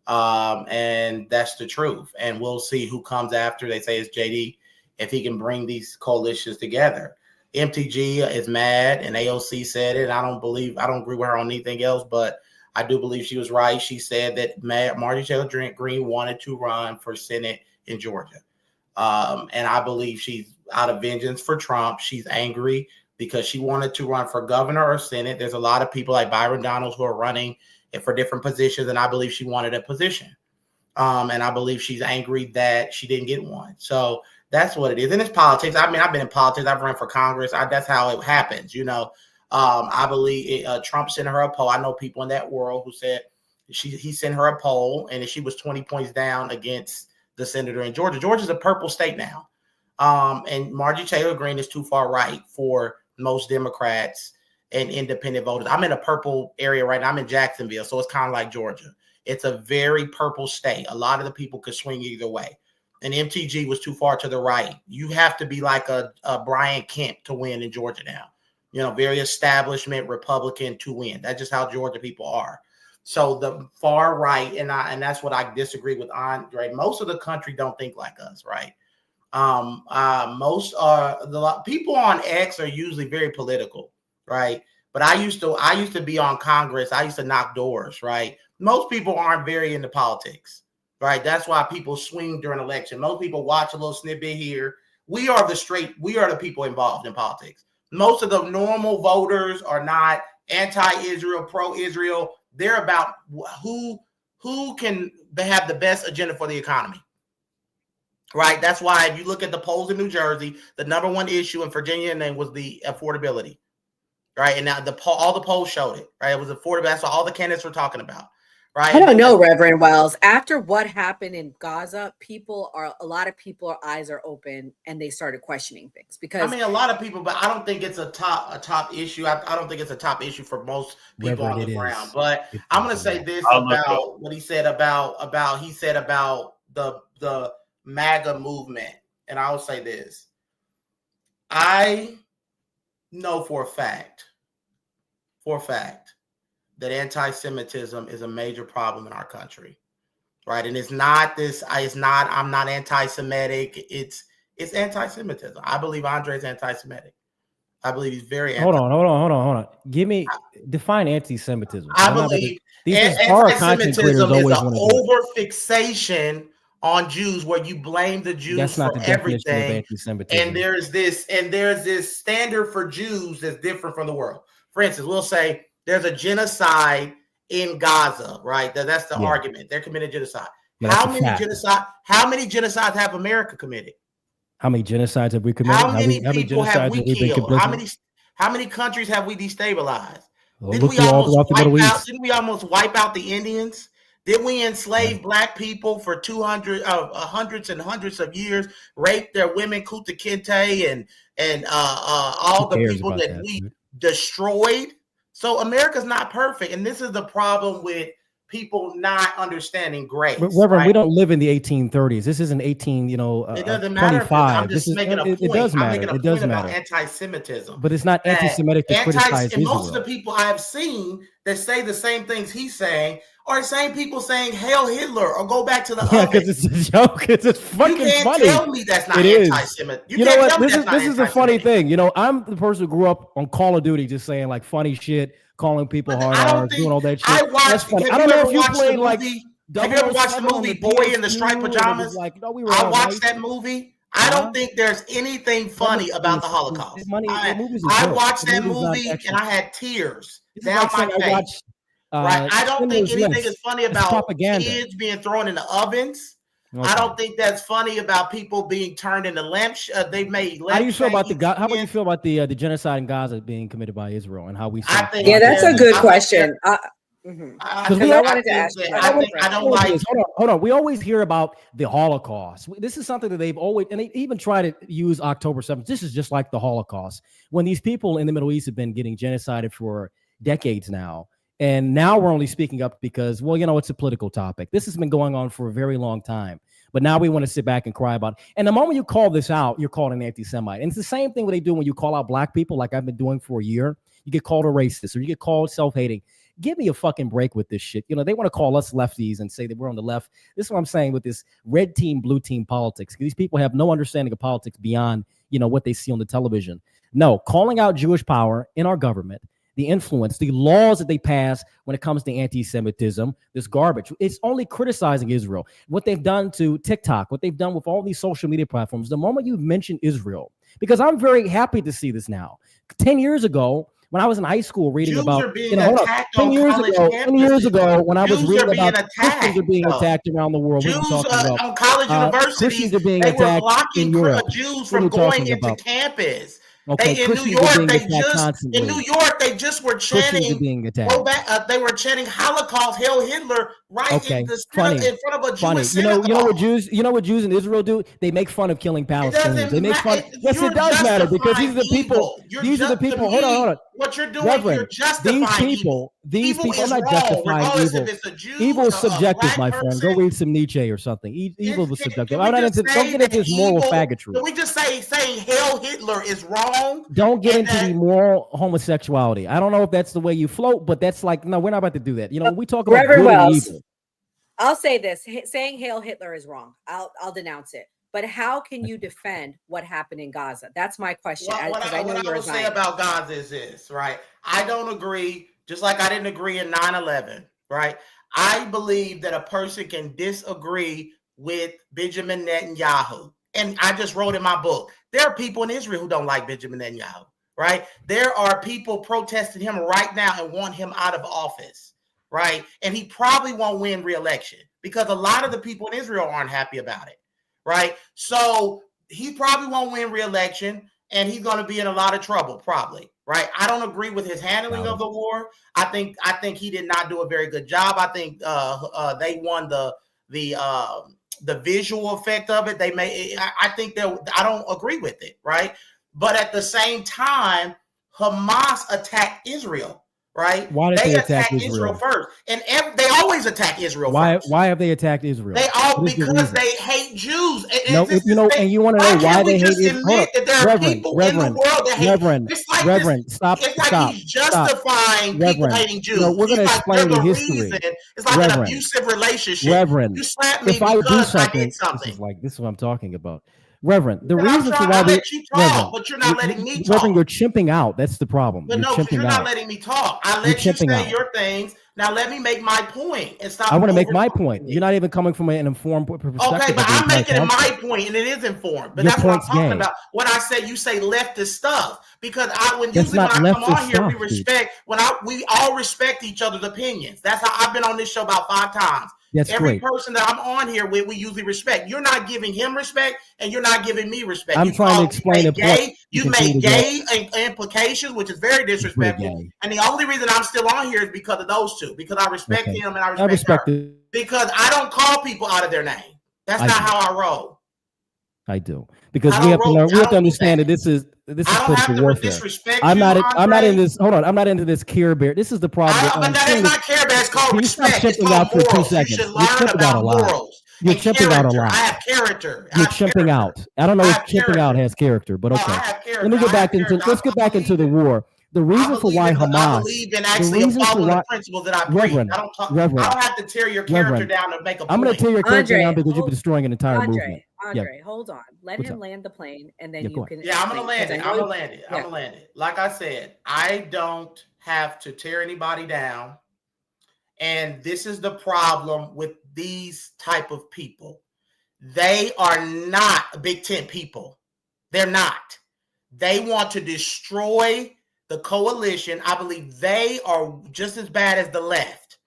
And that's the truth. And we'll see who comes after. They say it's JD, if he can bring these coalitions together. MTG is mad, and AOC said it. I don't agree with her on anything else, but I do believe she was right. She said that Marjorie Taylor Greene wanted to run for Senate in Georgia. And I believe she's out of vengeance for Trump. She's angry because she wanted to run for governor or Senate. There's a lot of people like Byron Donalds who are running for different positions, and I believe she wanted a position. And I believe she's angry that she didn't get one. So that's what it is. And it's politics. I mean, I've been in politics. I've run for Congress. That's how it happens, you know. I believe Trump sent her a poll. I know people in that world who said he sent her a poll, and she was 20 points down against the senator in Georgia. Georgia's a purple state now. And Marjorie Taylor Greene is too far right for most Democrats and independent voters. I'm in a purple area right now. I'm in Jacksonville, so it's kind of like Georgia. It's a very purple state. A lot of the people could swing either way. And MTG was too far to the right. You have to be like a Brian Kemp to win in Georgia now. You know, very establishment Republican to win. That's just how Georgia people are. So the far right, and that's what I disagree with Andre. Most of the country don't think like us, right? Most the people on X are usually very political, right? But I used to be on Congress. I used to knock doors, right? Most people aren't very into politics, right? That's why people swing during election. Most people watch a little snippet here. We are the people involved in politics. Most of the normal voters are not anti-Israel, pro-Israel. They're about who can have the best agenda for the economy. Right. That's why if you look at the polls in New Jersey, the number one issue in Virginia and then was the affordability. Right. And now all the polls showed it. Right. It was affordable. That's what all the candidates were talking about. Right. I don't know, Reverend Wells. After what happened in Gaza, a lot of people, eyes are open and they started questioning things because I mean, a lot of people, but I don't think it's a top issue. I don't think it's a top issue for most people on the ground. But I'm going to say this about what he said about the MAGA movement. And I'll say this. I know for a fact that anti-Semitism is a major problem in our country. Right. And I'm not anti-Semitic. It's anti-Semitism. I believe Andre's anti-Semitic. I believe he's very Hold on. Define anti-Semitism. I believe anti-Semitism is an over-fixation on Jews where you blame the Jews for everything. And there's this standard for Jews that's different from the world. For instance, we'll say there's a genocide in Gaza, right? That's the argument. They're committing genocide. How many genocides have America committed? How many genocides have we committed? How many people have we killed? How many countries have we destabilized? Didn't we almost wipe out the Indians? Didn't we enslave black people for hundreds and hundreds of years, rape their women, Kunta Kinte, and all the people that we destroyed? So America's not perfect, and this is the problem with people not understanding grace. Reverend, right? We don't live in the 1830s. This isn't 18, it doesn't matter. 25. I'm just making a point. It does matter. I'm making a point about anti-Semitism. But it's not anti-Semitic to criticize Israel. Most of the people I have seen that say the same things he's saying are the same people saying "Hail Hitler" or "Go back to the oven." Yeah, because it's a joke. It's fucking funny. You can't tell me that's not anti-Semitic. You know what? This is the funny thing. I'm the person who grew up on Call of Duty, just saying like funny shit, calling people hard, doing all that shit. I don't know if you played like. Have you ever watched the movie Boy in the Striped Pajamas? I watched that movie. I don't think there's anything funny about the Holocaust. I watched that movie and I had tears down my face. Right. I don't think anything is funny about kids being thrown in the ovens. Okay. I don't think that's funny about people being turned into lamps. They made. How do you feel about how about you feel about the genocide in Gaza being committed by Israel and how we? That's a good question. Hold on. We always hear about the Holocaust. This is something that they've always, and they even try to use October 7th. This is just like the Holocaust. When these people in the Middle East have been getting genocided for decades now. And now we're only speaking up because, it's a political topic. This has been going on for a very long time. But now we want to sit back and cry about it. And the moment you call this out, you're called an anti-Semite. And it's the same thing what they do when you call out black people, like I've been doing for a year. You get called a racist or you get called self-hating. Give me a fucking break with this shit. They want to call us lefties and say that we're on the left. This is what I'm saying with this red team, blue team politics. These people have no understanding of politics beyond, what they see on the television. No, calling out Jewish power in our government, the influence, the laws that they pass when it comes to anti-Semitism, this garbage. It's only criticizing Israel. What they've done to TikTok, what they've done with all these social media platforms, the moment you mention Israel, because I'm very happy to see this now. 10 years ago, when I was in high school reading Jews about, are being attacked 10 on years college ago, 10 years campuses. ago, when I was Jews reading are being about Christians are being attacked. attacked around the world. What are you Jews talking about? on college Christians universities, are being they were attacked in blocking Europe. Jews What are from you going talking into about? campus. Okay, In New Christians are York, being they attacked just constantly. were Christians are chanting being attacked. go back. They were chanting Holocaust, Hail Hitler, right Okay, in funny. front of a Funny. Jewish You know synagogue. what Jews in Israel do? They make fun of killing Palestinians. They make fun. Yes, You're it does matter because these justifying are the people. evil. These are the people. Hold on. What you're doing, Reverend, you're justifying evil. These people. I'm is not wrong, justifying regardless evil. if it's a Jew, Evil is a subjective, black my friend. person. Go read some Nietzsche or something. Evil is subjective. Can I'm we not just into. say Don't get into this moral evil? faggotry. Can we just say saying Hail Hitler is wrong? Don't get into the moral homosexuality. I don't know if that's the way you float, but that's like, no, we're not about to do that. You know, we talk about Reverend good and Wells, evil. I'll say this: saying "Hail Hitler" is wrong. I'll denounce it. But how can you defend what happened in Gaza? That's my question. What I will say about Gaza is this, right? I don't agree, just like I didn't agree in 9/11, right? I believe that a person can disagree with Benjamin Netanyahu. And I just wrote in my book, there are people in Israel who don't like Benjamin Netanyahu, right? There are people protesting him right now and want him out of office, right? And he probably won't win re-election because a lot of the people in Israel aren't happy about it, right? So he probably won't win re-election and he's going to be in a lot of trouble, probably, right? I don't agree with his handling of the war. I think he did not do a very good job. I think they won the visual effect of it. I think that I don't agree with it, right? But at the same time, Hamas attacked Israel, right? Why did they attack Israel first, and they always attack Israel first. Why have they attacked Israel? Because they hate Jews. And you want to know why they hate Israel? Admit that there are people in the world that hate. Reverend, stop. It's like he's justifying people hating Jews. No, we're going to explain the history. It's like an abusive relationship. Reverend, you slap me if I do because I something, did something. this is what I'm talking about. Reverend, the But reason for why let you talk, but you're not letting me talk. Reverend, you're chimping out. That's the problem. But you're not letting me talk. I let you say your things. Now let me make my point and stop. I want to make my point. You're not even coming from an informed perspective. Okay, but I'm making my point, and it is informed. But that's what I'm talking about. What I say, you say leftist stuff because when I come on here, we respect. We all respect each other's opinions. That's how I've been on this show about 5 times. Every person that I'm on here with, we usually respect. You're not giving him respect, and you're not giving me respect. I'm trying to explain it. You make gay implications, which is very disrespectful. And the only reason I'm still on here is because of those two. Because I respect him and I respect her. Because I don't call people out of their name. That's not how I roll. I do. Because we have to learn. We have to understand that this is political warfare. I'm not in this. Hold on. I'm not into this Care Bear. This is the problem. But that is not Care Bear. It's called respect. It's called for 2 morals. seconds. You should learn about morals. You're chimping out a lot. I have character. You're chimping out. I don't know if chimping out has character, but okay. Let me get back into. Let's get back into the war. The reason for why Hamas. I believe in actually following the principles that I preach. I don't have to tear your character down to make a point. I'm going to tear your character down because you're destroying an entire movement. Andre, hold on. Let him land the plane, and then you can. Yeah, I'm going to land it. I'm going to land it. Like I said, I don't have to tear anybody down. And this is the problem with these type of people. They are not Big Tent people. They're not. They want to destroy the coalition. I believe they are just as bad as the left.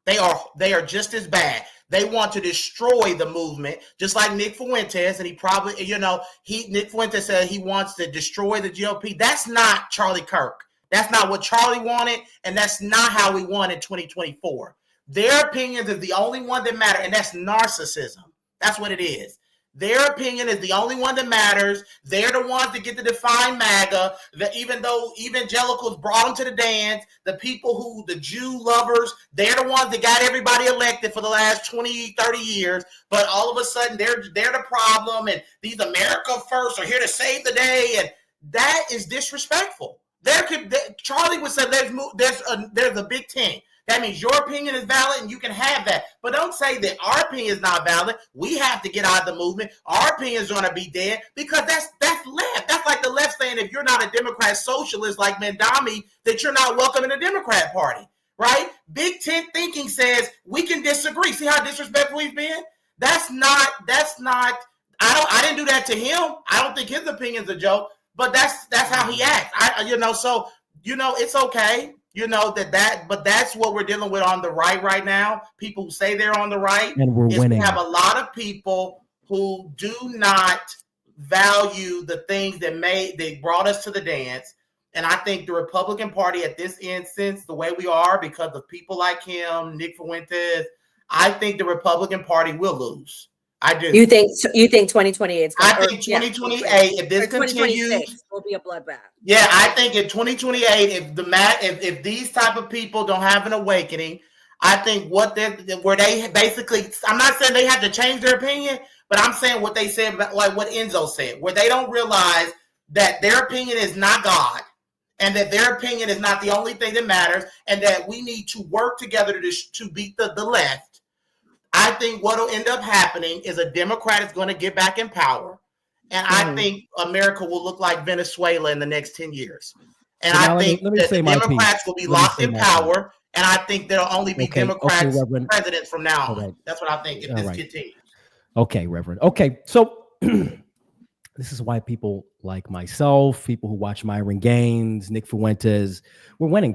They are just as bad. They want to destroy the movement, just like Nick Fuentes, and he probably, Nick Fuentes said he wants to destroy the GOP. That's not Charlie Kirk. That's not what Charlie wanted, and that's not how we won in 2024. Their opinions is the only one that matter, and that's narcissism. That's what it is. Their opinion is the only one that matters. They're the ones that get to define MAGA. That even though evangelicals brought them to the dance, the Jew lovers, they're the ones that got everybody elected for the last 20, 30 years. But all of a sudden, they're the problem, and these America First are here to save the day, and that is disrespectful. Charlie would say there's a Big Tent. That means your opinion is valid and you can have that. But don't say that our opinion is not valid. We have to get out of the movement. Our opinion is going to be dead because that's left. That's like the left saying if you're not a Democrat socialist like Mandami, that you're not welcome in the Democrat Party, right? Big Tent thinking says we can disagree. See how disrespectful he's been? That's not, I didn't do that to him. I don't think his opinion's a joke. but that's how he acts. So it's okay. But that's what we're dealing with on the right now. People who say they're on the right, and we're winning. We have a lot of people who do not value the things that they brought us to the dance. And I think the Republican Party at this instance, the way we are, because of people like him, Nick Fuentes, I think the Republican Party will lose. I do. You think 2028? I think 2028, if this continues, will be a bloodbath. Yeah, I think in 2028, if these type of people don't have an awakening, I think where they basically, I'm not saying they have to change their opinion, but I'm saying what they said, like what Enzo said, where they don't realize that their opinion is not God, and that their opinion is not the only thing that matters, and that we need to work together to beat the left. I think what will end up happening is a Democrat is going to get back in power. And I think America will look like Venezuela in the next 10 years. And I think that the Democrats will be locked in power. And I think there'll only be Democrats presidents from now on. Right. That's what I think if this continues. Okay, Reverend. Okay, so this is why people like myself, people who watch Myron Gaines, Nick Fuentes, we're winning.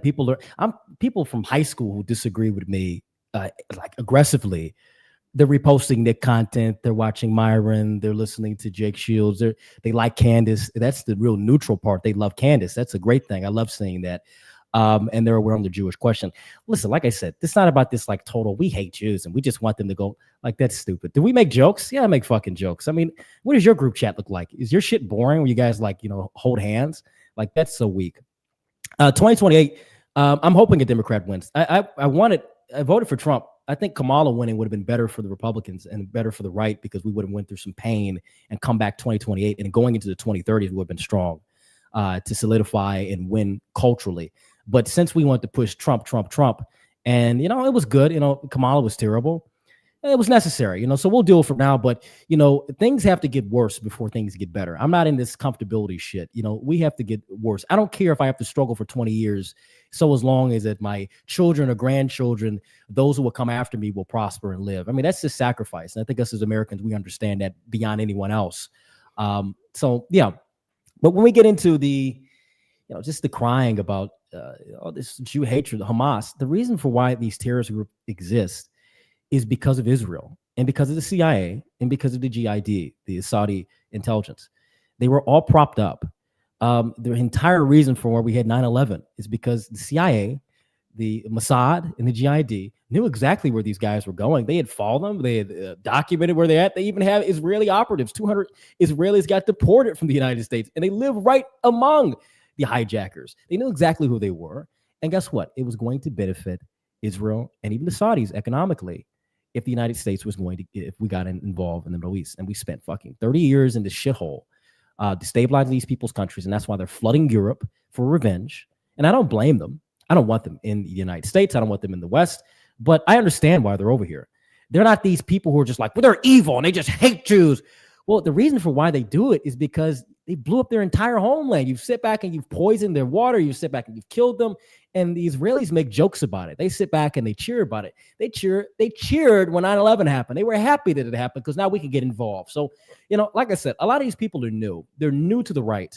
I'm people from high school who disagree with me like aggressively. They're reposting Nick content. They're watching Myron. They're listening to Jake Shields. They like Candace. That's the real neutral part. They love Candace. That's a great thing. I love seeing that. And they're aware of the Jewish question. Listen, like I said, it's not about this like total, we hate Jews and we just want them to go like, that's stupid. Do we make jokes? Yeah, I make fucking jokes. I mean, what does your group chat look like? Is your shit boring where you guys like, hold hands? Like, that's so weak. 2028, I'm hoping a Democrat wins. I voted for Trump. I think Kamala winning would have been better for the Republicans and better for the right because we would have went through some pain and come back 2028 and going into the 2030s would have been strong to solidify and win culturally. But since we want to push Trump, and, it was good. Kamala was terrible. It was necessary, so we'll deal for now. But, things have to get worse before things get better. I'm not in this comfortability shit. We have to get worse. I don't care if I have to struggle for 20 years. So as long as that my children or grandchildren, those who will come after me will prosper and live. I mean, that's just sacrifice. And I think us as Americans, we understand that beyond anyone else. So, yeah. But when we get into the, just the crying about all this Jew hatred, Hamas, the reason for why these terrorist groups exist is because of Israel and because of the CIA and because of the GID, the Saudi intelligence. They were all propped up. The entire reason for why we had 9/11 is because the CIA, the Mossad, and the GID knew exactly where these guys were going. They had followed them. They had documented where they're at. They even have Israeli operatives. 200 Israelis got deported from the United States, and they live right among the hijackers. They knew exactly who they were. And guess what? It was going to benefit Israel and even the Saudis economically if the United States was if we got involved in the Middle East. And we spent fucking 30 years in this shithole destabilizing these people's countries. And that's why they're flooding Europe for revenge. And I don't blame them. I don't want them in the United States. I don't want them in the West. But I understand why they're over here. They're not these people who are just like, well, they're evil and they just hate Jews. Well, the reason for why they do it is because they blew up their entire homeland. You sit back and you've poisoned their water. You sit back and you've killed them. And the Israelis make jokes about it. They sit back and they cheer about it. They cheered when 9/11 happened. They were happy that it happened because now we can get involved. So, like I said, a lot of these people are new. They're new to the right.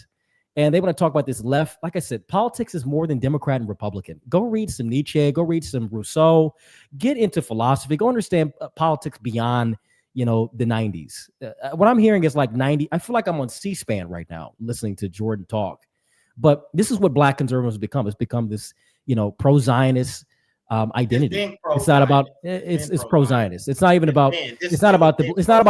And they want to talk about this left. Like I said, politics is more than Democrat and Republican. Go read some Nietzsche. Go read some Rousseau. Get into philosophy. Go understand politics beyond, the 90s. What I'm hearing is like 90. I feel like I'm on C-SPAN right now listening to Jordan talk. But this is what Black conservatives become. It's become this, pro-Zionist identity. It's not about. It's pro-Zionist. It's not even about. It's not about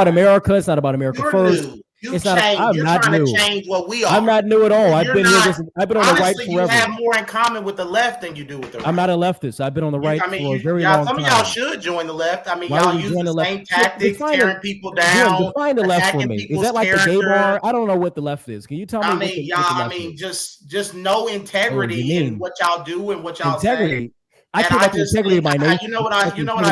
America. It's not about America first. It's not. I'm not new. To change what we are. I'm not new at all. I've been here. I've been on the right forever. You have more in common with the left than you do with the right. I'm not a leftist. I've been on the right for a very long time. Some of y'all should join the left. I mean, y'all use the same tactics, tearing people down. Define the left for me. Is that like the gay bar? I don't know what the left is. Can you tell me? I mean, just no integrity in what y'all do and what y'all say. I care about the integrity of my nation. You know what I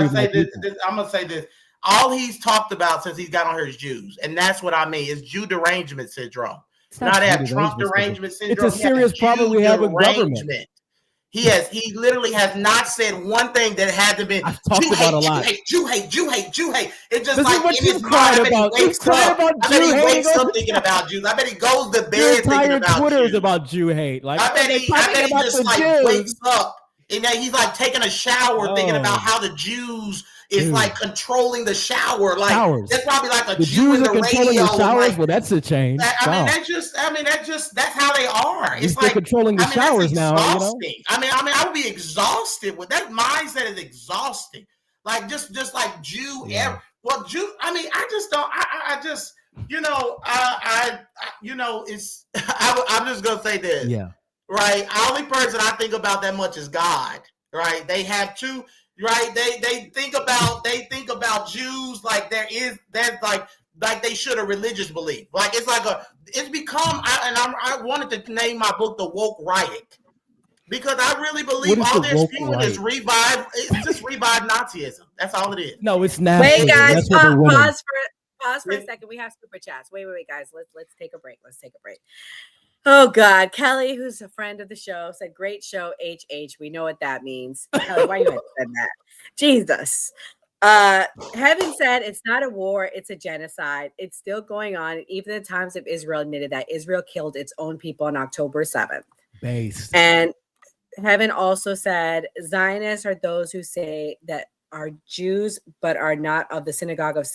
say? I'm gonna say this. All he's talked about since he's got on here is Jews, and that's what I mean. It's Jew derangement syndrome. Not that Trump derangement syndrome. It's a serious problem we have with government. He literally has not said one thing that hasn't been I've talked about a lot. Jew hate. It's just This like is what in you his cried mind. I bet about. he You wakes cried up. about I bet Jew he hating wakes all up the thinking about Jews. I bet he goes to Your bed thinking entire about Twitter is Jews. about Jew hate. Like, I bet they're talking he about just the like Jews. wakes up and then he's like taking a shower thinking about how the Jews is Dude. like controlling the shower. Like Showers. that's probably like a The Jew in Jews the are controlling radio. the showers. Like, Well, that's a change. I mean, Wow. that's how they are. At least It's they're like controlling the that's showers now. You know. exhausting. I mean, I would be exhausted with that mindset. Is exhausting. Like just like Jew. Yeah. Well, Jew. I mean, I just don't. I just it's. I'm just gonna say this. Yeah. Right. The only person I think about that much is God. Right. They have two. Right. They think about Jews like that's like they should a religious belief. Like it's become. I wanted to name my book The Woke Riot because I really believe all they're spewing is it's just revived Nazism. That's all it is. No, it's nationalism. Wait, guys, That's what we're winning. pause for a second. We have super chats. Wait, guys. Let's take a break. Oh God, Kelly, who's a friend of the show, said, "Great show, HH." We know what that means. Kelly, why you had to say that? Jesus. Heaven said it's not a war, it's a genocide. It's still going on. Even the Times of Israel admitted that Israel killed its own people on October 7th. Based. And Heaven also said Zionists are those who say that are Jews but are not of the synagogue of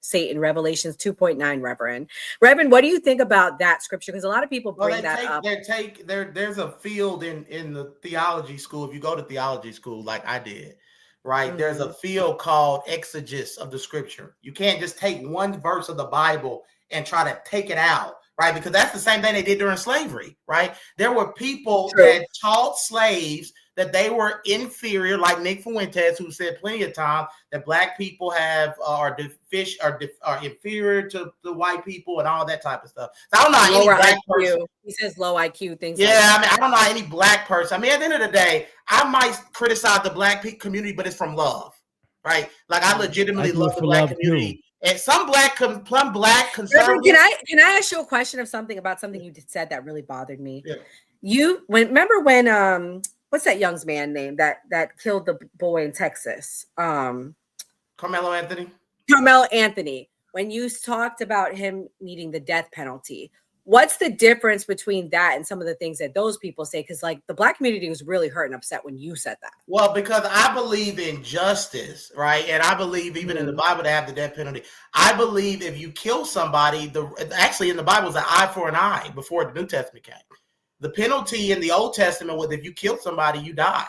Satan, Revelations 2.9, Reverend, what do you think about that scripture? Because a lot of people bring that up. There's a field in the theology school. If you go to theology school like I did, right? Mm-hmm. There's a field called exegesis of the scripture. You can't just take one verse of the Bible and try to take it out, right? Because that's the same thing they did during slavery, right? There were people that taught slaves that they were inferior, like Nick Fuentes, who said plenty of times that black people are inferior to the white people and all that type of stuff. So I don't know any black person. He says low IQ things. Yeah, like I mean, I don't know any black person. I mean, at the end of the day, I might criticize the black community, but it's from love, right? Like I legitimately love the black community. Too. And some black conservatives. Can I ask you a question of something about something you said that really bothered me? Yeah. Remember when what's that young man's name that killed the boy in Texas? Carmelo Anthony. Carmelo Anthony. When you talked about him needing the death penalty, what's the difference between that and some of the things that those people say? Because like the black community was really hurt and upset when you said that. Well, because I believe in justice, right? And I believe even in the Bible to have the death penalty. I believe if you kill somebody, actually in the Bible is an eye for an eye before the New Testament came. The penalty in the Old Testament was if you killed somebody, you die,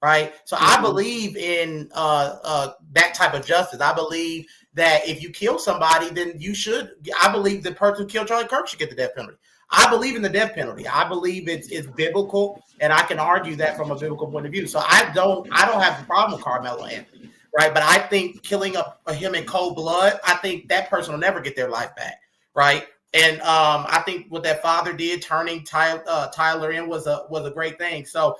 right? So I believe in that type of justice. I believe that if you kill somebody, then you should. I believe the person who killed Charlie Kirk should get the death penalty. I believe in the death penalty. I believe it's biblical, and I can argue that from a biblical point of view. So I don't have a problem with Carmelo Anthony, right? But I think killing him in cold blood, I think that person will never get their life back, right? And I think what that father did, turning Tyler in, was a great thing. So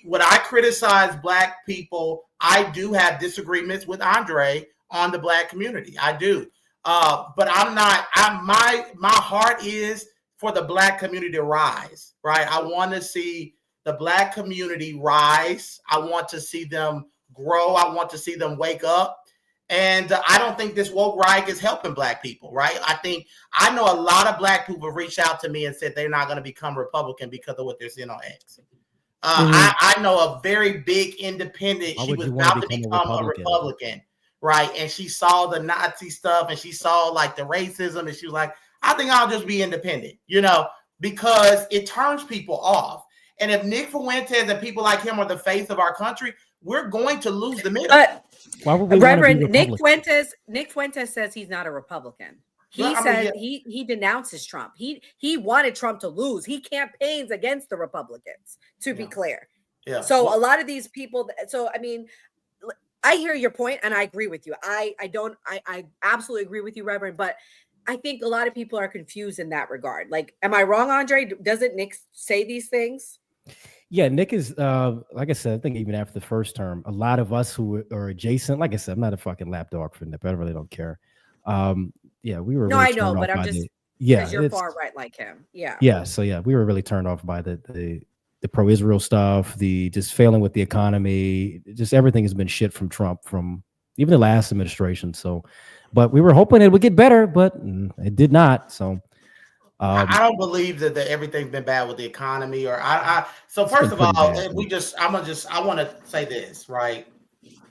when I criticize black people, I do have disagreements with Andre on the black community. I do, but I'm not. My heart is for the black community to rise. Right. I want to see the black community rise. I want to see them grow. I want to see them wake up. And I don't think this woke riot is helping black people, right? I know a lot of black people have reached out to me and said they're not going to become Republican because of what they're seeing on X. I know a very big independent. She was about to become a Republican, right? And she saw the Nazi stuff and she saw like the racism and she was like, I think I'll just be independent, because it turns people off. And if Nick Fuentes and people like him are the face of our country, we're going to lose the middle. But Reverend Nick Fuentes says he's not a Republican. He denounces Trump. He wanted Trump to lose. He campaigns against the Republicans, to be clear. Yeah. So a lot of these people. So I mean, I hear your point, and I agree with you. I absolutely agree with you, Reverend. But I think a lot of people are confused in that regard. Like, am I wrong, Andre? Doesn't Nick say these things? Yeah, Nick is, like I said, I think even after the first term, a lot of us who are adjacent, like I said, I'm not a fucking lapdog for Nick, but I really don't care. Yeah, we were. No, really I know, but I'm just, because you're far right like him. Yeah. Yeah. So yeah, we were really turned off by the the pro-Israel stuff, the just failing with the economy, just everything has been shit from Trump, from even the last administration. So, but we were hoping it would get better, but it did not. So, I don't believe that everything's been bad with the economy, or so first of all, I want to say this, right?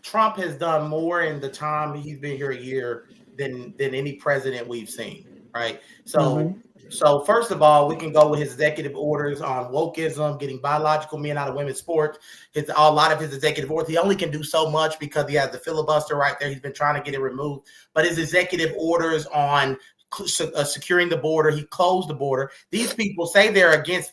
Trump has done more in the time he's been here a year than any president we've seen, right? So so first of all, we can go with his executive orders on wokeism, getting biological men out of women's sports. A lot of his executive orders, he only can do so much because he has the filibuster right there. He's been trying to get it removed, but his executive orders on securing the border, he closed the border. These people say they're against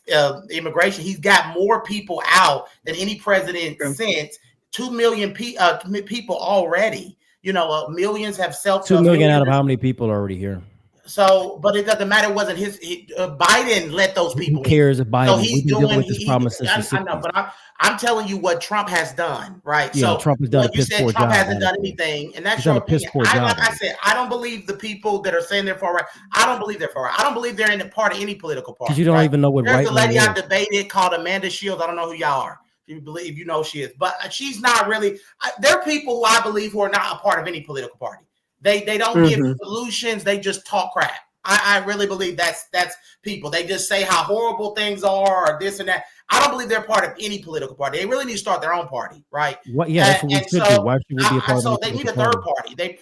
immigration. He's got more people out than any president since. 2 million people already. Millions have 2 million out of how many people are already here? So, but it doesn't matter. It wasn't Biden let those people. Who cares if Biden? So he's We've been dealing with this problem since the 60s. I know, but I'm telling you what Trump has done, right? Yeah, so Trump has done a piss poor job. Trump hasn't done anything, and that's your opinion. Like I said, I don't believe the people that are saying they're far right. I don't believe they're far right. I don't believe they're in a part of any political party. Because you don't even know what right is. There's a lady I debated called Amanda Shields. I don't know who y'all are. If you believe, you know she is, but she's not really. There are people who I believe who are not a part of any political party. They don't give solutions. They just talk crap. I really believe that's people. They just say how horrible things are or this and that. I don't believe they're part of any political party. They really need to start their own party, right? What? Yeah, that's what we should do. Why should we be a part of So they need a third party.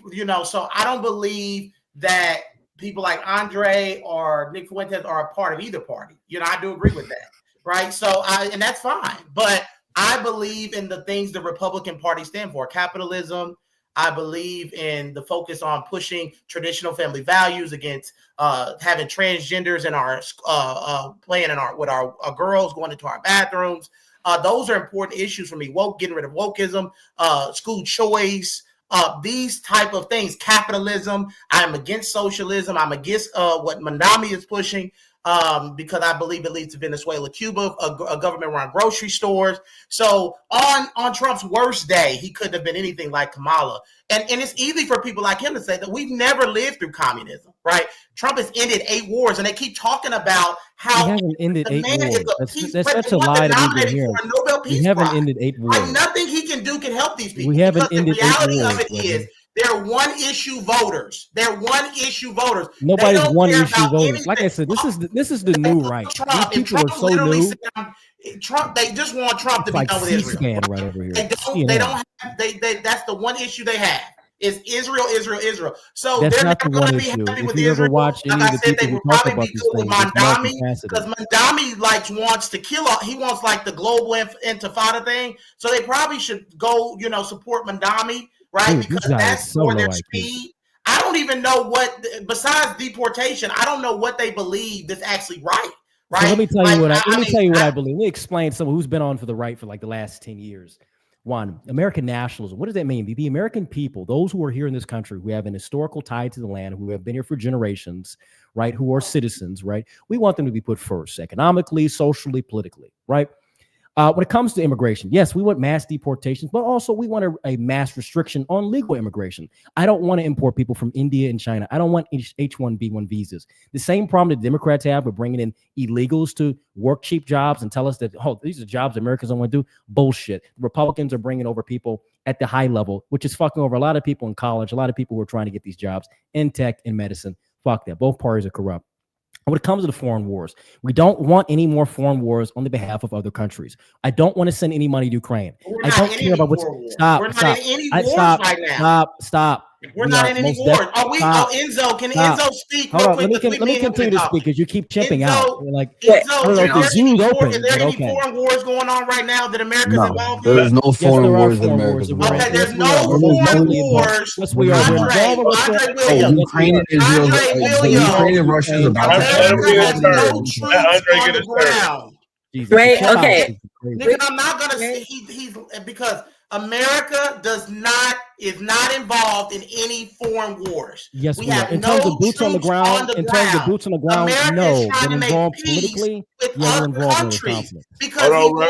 So I don't believe that people like Andre or Nick Fuentes are a part of either party. I do agree with that, right? So and that's fine. But I believe in the things the Republican Party stand for: capitalism. I believe in the focus on pushing traditional family values against having transgenders in our playing with our girls, going into our bathrooms. Those are important issues for me. Getting rid of wokeism, school choice, these type of things. Capitalism. I'm against socialism. I'm against what Mandami is pushing. Because I believe it leads to Venezuela, Cuba, a government run grocery stores. So on Trump's worst day, he couldn't have been anything like Kamala. And it's easy for people like him to say that we've never lived through communism, right? Trump has ended 8 wars, and they keep talking about how he hasn't ended 8 wars. That's such a lie that we've been hearing. We haven't ended 8 wars. Like nothing he can do can help these people. We haven't ended 8 wars. The reality of it is they're one-issue voters. Nobody's one-issue voters. Like I said, this is the new right. These people are so new. Trump, they just want Trump to be done with Israel. Right over here. They don't have. That's the one issue they have. Is Israel. So that's they're not never the one going to be issue. happy If with you Israel. ever watch any of the people who talk about these things, Mandami, because Mandami wants to kill. He wants like the global intifada thing. So they probably should go, support Mandami. Right, dude, because that's for their speed. I don't even know what, besides deportation, I don't know what they believe is actually right. So let me tell you what I believe. Let me explain someone who's been on for the right for like the last 10 years. One, American nationalism. What does that mean? The American people, those who are here in this country, who have an historical tie to the land, who have been here for generations, right, who are citizens, right? We want them to be put first, economically, socially, politically, right? When it comes to immigration, yes, we want mass deportations, but also we want a mass restriction on legal immigration. I don't want to import people from India and China. I don't want H-1B1 visas. The same problem that Democrats have with bringing in illegals to work cheap jobs and tell us that, these are jobs Americans don't want to do. Bullshit. The Republicans are bringing over people at the high level, which is fucking over a lot of people in college, a lot of people who are trying to get these jobs in tech and medicine. Fuck that. Both parties are corrupt. When it comes to the foreign wars, we don't want any more foreign wars on the behalf of other countries. I don't want to send any money to Ukraine. I don't care about what's stop. We're not in any wars right now. Stop. We're not in any wars. Are we? Enzo, can Enzo speak? Hold on. Let me continue to speak because you keep chipping out. You're like, Enzo, I don't know if the Zoom's open. Is there any foreign wars going on right now that America's involved in? There's no foreign wars that America's involved in. Okay, there's no foreign wars. Yes, we are. Andre Williams. Ukraine and Israel. Ukraine and Russia is about to have no troops on the ground. Wait, okay. Nigga, I'm not gonna say he's because America is not involved in any foreign wars. Yes, we are. In terms of boots on the ground, America no. is trying But to make involved peace politically, with we're other involved in countries. conflict. Because Hold on,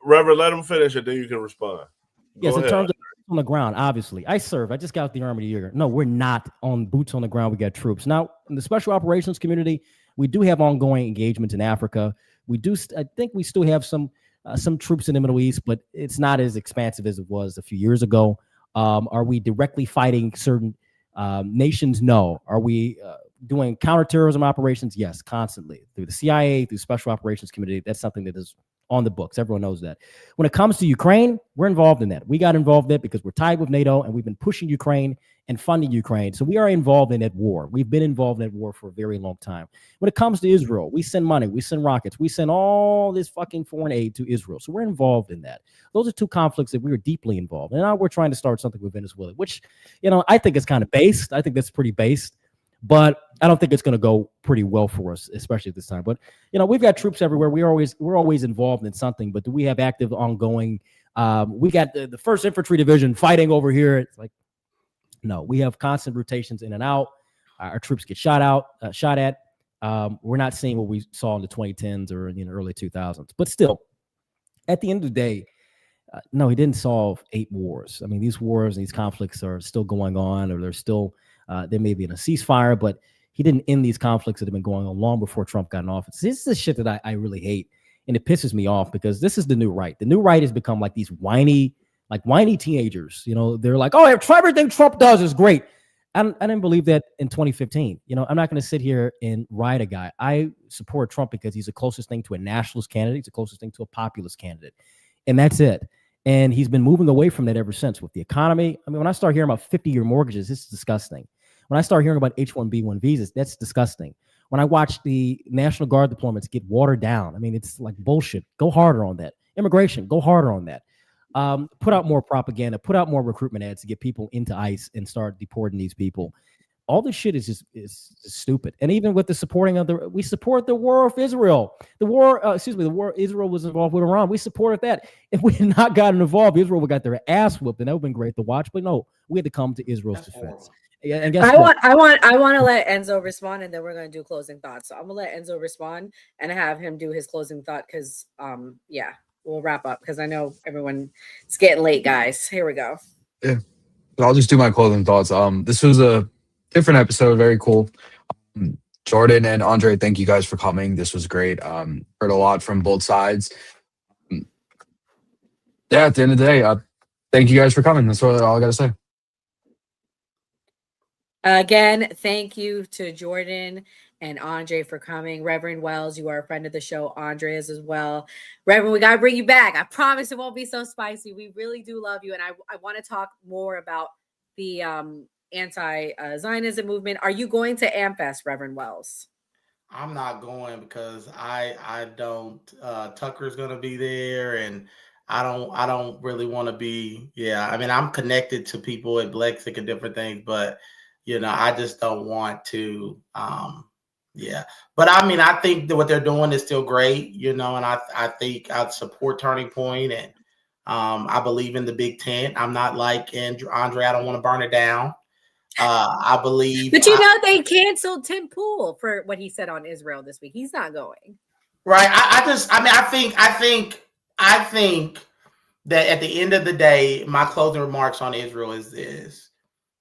Reverend, let him finish and then you can respond. Yes, in terms of boots on the ground, obviously. I just got out the Army a year. No, we're not on boots on the ground. We got troops. Now, in the special operations community, we do have ongoing engagement in Africa. We do. I think we still have some some troops in the Middle East, but it's not as expansive as it was a few years ago. Are we directly fighting certain nations? No. Are we doing counterterrorism operations? Yes, constantly through the CIA, through Special Operations Committee. That's something that is on the books. Everyone knows that. When it comes to Ukraine, we're involved in that. We got involved in it because we're tied with NATO and we've been pushing Ukraine and funding Ukraine. So we are involved in that war. We've been involved in that war for a very long time. When it comes to Israel, we send money, we send rockets, we send all this fucking foreign aid to Israel. So we're involved in that. Those are two conflicts that we are deeply involved in. And now we're trying to start something with Venezuela, which, I think is kind of based. I think that's pretty based. But I don't think it's going to go pretty well for us, especially at this time. But we've got troops everywhere. We're always involved in something. But do we have active, ongoing? We got the 1st Infantry Division fighting over here. It's like, no, we have constant rotations in and out. Our troops get shot at. We're not seeing what we saw in the 2010s or in the early 2000s. But still, at the end of the day, no, he didn't solve 8 wars. I mean, these wars and these conflicts are still going on, or they're still. There may be in a ceasefire, but he didn't end these conflicts that have been going on long before Trump got in office. This is the shit that I really hate, and it pisses me off because this is the new right. The new right has become like these whiny teenagers. They're like, oh, everything Trump does is great. I didn't believe that in 2015. I'm not going to sit here and ride a guy. I support Trump because he's the closest thing to a nationalist candidate. He's the closest thing to a populist candidate, and that's it. And he's been moving away from that ever since with the economy. I mean, when I start hearing about 50-year mortgages, it's disgusting. When I start hearing about H-1B1 visas, that's disgusting. When I watch the National Guard deployments get watered down, I mean, it's like bullshit. Go harder on that. Immigration, go harder on that. Put out more propaganda, put out more recruitment ads to get people into ICE and start deporting these people. All this shit is stupid. And even with the supporting of we support the war of Israel. The war Israel was involved with Iran. We supported that. If we had not gotten involved, Israel would got their ass whooped, and that would have been great to watch. But no, we had to come to Israel's defense. Yeah, and guess what? I want to let Enzo respond, and then we're going to do closing thoughts. So I'm gonna let Enzo respond and have him do his closing thought because we'll wrap up because I know everyone it's getting late, guys. Here we go. Yeah, I'll just do my closing thoughts. This was a different episode, very cool. Jordan and Andre, thank you guys for coming. This was great. Heard a lot from both sides. At the end of the day, thank you guys for coming. That's all I got to say. Again, thank you to Jordan and Andre for coming. Reverend Wells, you are a friend of the show. Andre is as well. Reverend, we got to bring you back. I promise it won't be so spicy. We really do love you. And I want to talk more about the anti-Zionism movement. Are you going to AmFest, Reverend Wells? I'm not going because I don't. Tucker's going to be there, and I don't really want to be. Yeah, I mean, I'm connected to people at Lexic and different things, but I just don't want to. But I mean, I think that what they're doing is still great, and I think I'd support Turning Point, and I believe in the Big Tent. I'm not like Andre. I don't want to burn it down. I believe, but they canceled Tim Pool for what he said on Israel this week. He's not going. Right. I think that at the end of the day, my closing remarks on Israel is this.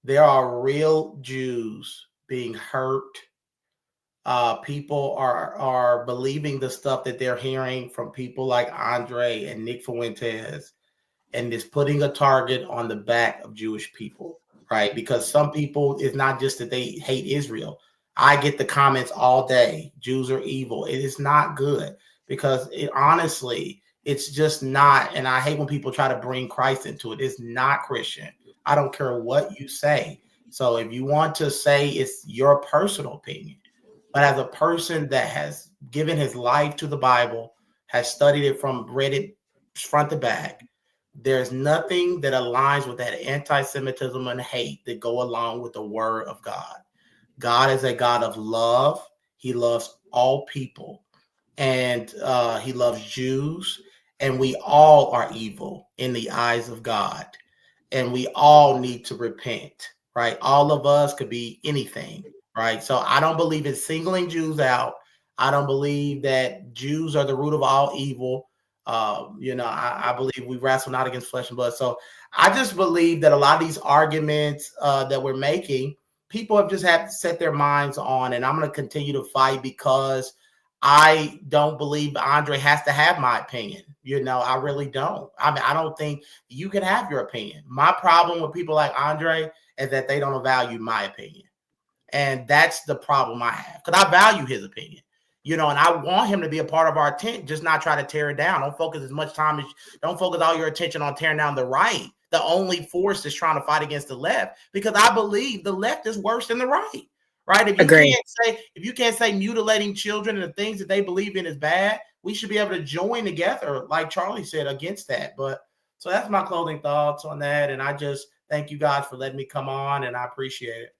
There are real Jews being hurt. People are believing the stuff that they're hearing from people like Andre and Nick Fuentes, and is putting a target on the back of Jewish people, right? Because some people, it's not just that they hate Israel. I get the comments all day. Jews are evil. It is not good because honestly, it's just not. And I hate when people try to bring Christ into it. It's not Christian. I don't care what you say. So if you want to say it's your personal opinion, but as a person that has given his life to the Bible, has studied it read it front to back, there's nothing that aligns with that anti-Semitism and hate that go along with the word of God. God is a God of love. He loves all people, and he loves Jews, and we all are evil in the eyes of God. And we all need to repent, right? All of us could be anything, right? So I don't believe in singling Jews out. I don't believe that Jews are the root of all evil. I believe we wrestle not against flesh and blood. So I just believe that a lot of these arguments that we're making, people have just had to set their minds on, and I'm going to continue to fight because I don't believe Andre has to have my opinion. You know, I really don't. I mean, I don't think you can have your opinion. My problem with people like Andre is that they don't value my opinion. And that's the problem I have, because I value his opinion, you know, and I want him to be a part of our tent, just not try to tear it down. Don't focus as much time don't focus all your attention on tearing down the right. The only force is trying to fight against the left, because I believe the left is worse than the right. Right? If you can't say mutilating children and the things that they believe in is bad, we should be able to join together, like Charlie said, against that. But so that's my closing thoughts on that. And I just thank you guys for letting me come on, and I appreciate it.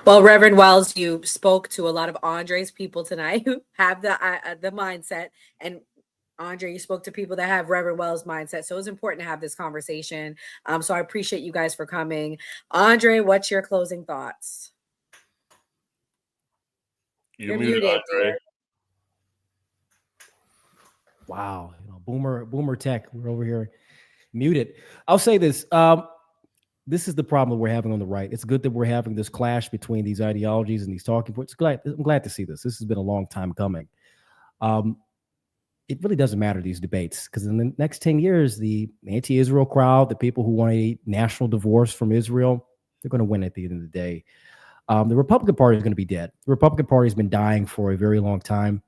Well, Reverend Wells, you spoke to a lot of Andre's people tonight who have the mindset, and Andre, you spoke to people that have Reverend Wells' mindset. So it's important to have this conversation. So I appreciate you guys for coming. Andre, what's your closing thoughts? You're muted, Andre. Wow, boomer tech. We're over here muted. I'll say this. This is the problem that we're having on the right. It's good that we're having this clash between these ideologies and these talking points. I'm glad to see this. This has been a long time coming. It really doesn't matter, these debates, because in the next 10 years, the anti-Israel crowd, the people who want a national divorce from Israel, they're going to win at the end of the day. The Republican Party is going to be dead. The Republican Party has been dying for a very long time.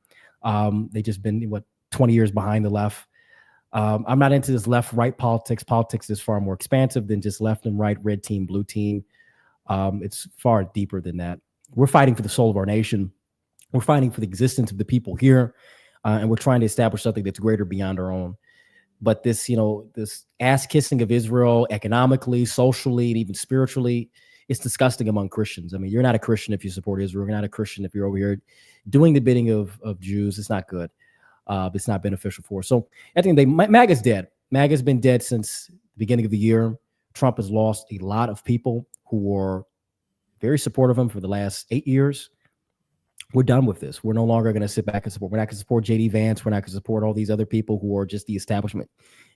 They've just been, 20 years behind the left. I'm not into this left-right politics. Politics is far more expansive than just left and right, red team, blue team. It's far deeper than that. We're fighting for the soul of our nation. We're fighting for the existence of the people here, and we're trying to establish something that's greater beyond our own. But this, this ass-kissing of Israel economically, socially, and even spiritually, it's disgusting among Christians. I mean, you're not a Christian if you support Israel. You're not a Christian if you're over here doing the bidding of Jews. It's not good. It's not beneficial for us. So I think MAGA's dead. MAGA's been dead since the beginning of the year. Trump has lost a lot of people who were very supportive of him for the last 8 years. We're done with this. We're no longer going to sit back and support. We're not going to support J.D. Vance. We're not going to support all these other people who are just the establishment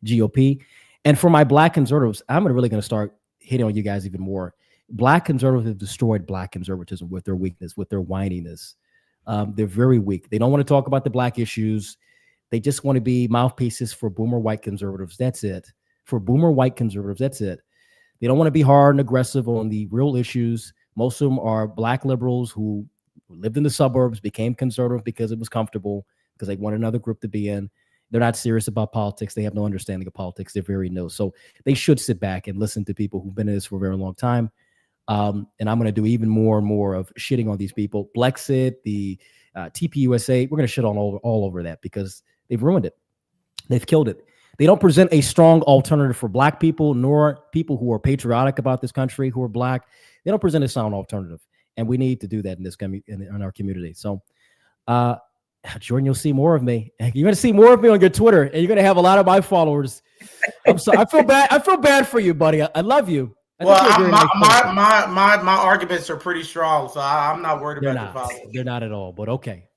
GOP. And for my black conservatives, I'm really going to start hitting on you guys even more. Black conservatives have destroyed black conservatism with their weakness, with their whininess. They're very weak. They don't want to talk about the black issues. They just want to be mouthpieces for boomer white conservatives. That's it. For boomer white conservatives, that's it. They don't want to be hard and aggressive on the real issues. Most of them are black liberals who lived in the suburbs, became conservative because it was comfortable, because they want another group to be in. They're not serious about politics. They have no understanding of politics. They're very new. So they should sit back and listen to people who've been in this for a very long time. And I'm going to do even more and more of shitting on these people. Blexit, the TPUSA, we're going to shit on all over that, because they've ruined it. They've killed it. They don't present a strong alternative for black people, nor people who are patriotic about this country, who are black. They don't present a sound alternative. And we need to do that in this in our community. So, Jordan, you'll see more of me. You're going to see more of me on your Twitter, and you're going to have a lot of my followers. I'm sorry. I feel bad. I feel bad for you, buddy. I love you. My arguments are pretty strong, so I'm not worried about the followers. They're not at all, but okay.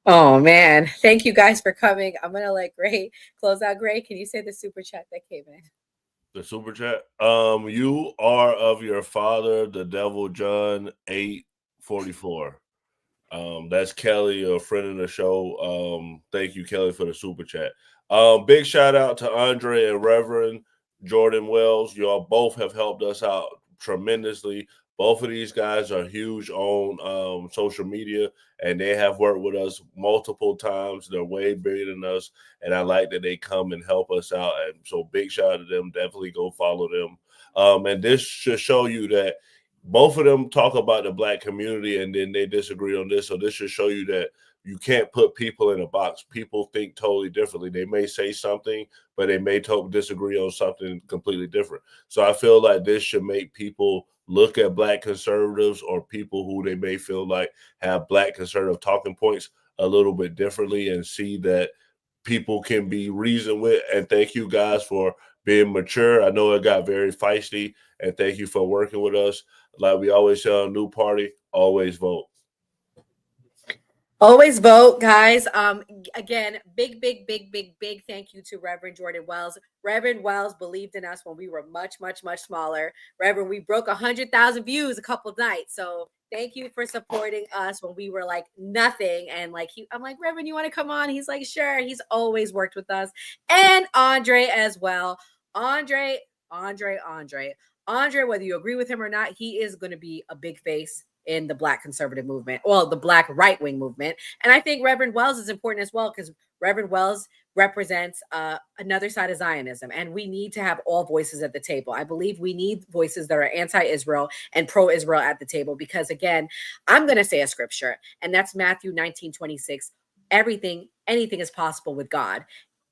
Oh man, thank you guys for coming. I'm gonna let Gray close out. Gray, can you say the super chat that came in? The super chat. You are of your father, the devil, John 8:44. That's Kelly, a friend of the show. Thank you, Kelly, for the super chat. Big shout out to Andre and Reverend Jordan Wells. You all both have helped us out tremendously. Both of these guys are huge on social media, and they have worked with us multiple times. They're way bigger than us, and I like that they come and help us out. And so big shout out to them. Definitely go follow them. And this should show you that both of them talk about the black community, and then they disagree on this. So this should show you that you can't put people in a box. People think totally differently. They may say something, but they may disagree on something completely different. So I feel like this should make people look at black conservatives, or people who they may feel like have black conservative talking points, a little bit differently, and see that people can be reasoned with. And thank you guys for being mature. I know it got very feisty, and thank you for working with us. Like we always say on New Party, always vote. Always vote, guys. Again, big thank you to Reverend Jordan Wells. Reverend Wells believed in us when we were much smaller. Reverend, we broke 100,000 views a couple nights. So thank you for supporting us when we were like nothing. And like I'm like, Reverend, you want to come on? He's like, sure. He's always worked with us. And Andre as well. Andre, whether you agree with him or not, he is going to be a big face in the Black conservative movement, well, the Black right-wing movement. And I think Reverend Wells is important as well, because Reverend Wells represents another side of Zionism, and we need to have all voices at the table. I believe we need voices that are anti-Israel and pro-Israel at the table, because again, I'm going to say a scripture, and that's Matthew 19:26. Anything is possible with God.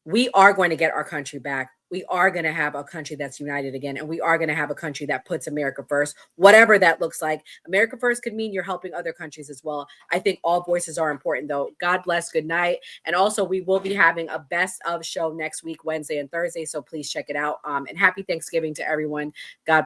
We are going to get our country back. We are going to have a country that's united again, and we are going to have a country that puts America first, whatever that looks like. America first could mean you're helping other countries as well. I think all voices are important, though. God bless. Good night. And also, we will be having a best of show next week, Wednesday and Thursday, so please check it out. And happy Thanksgiving to everyone. God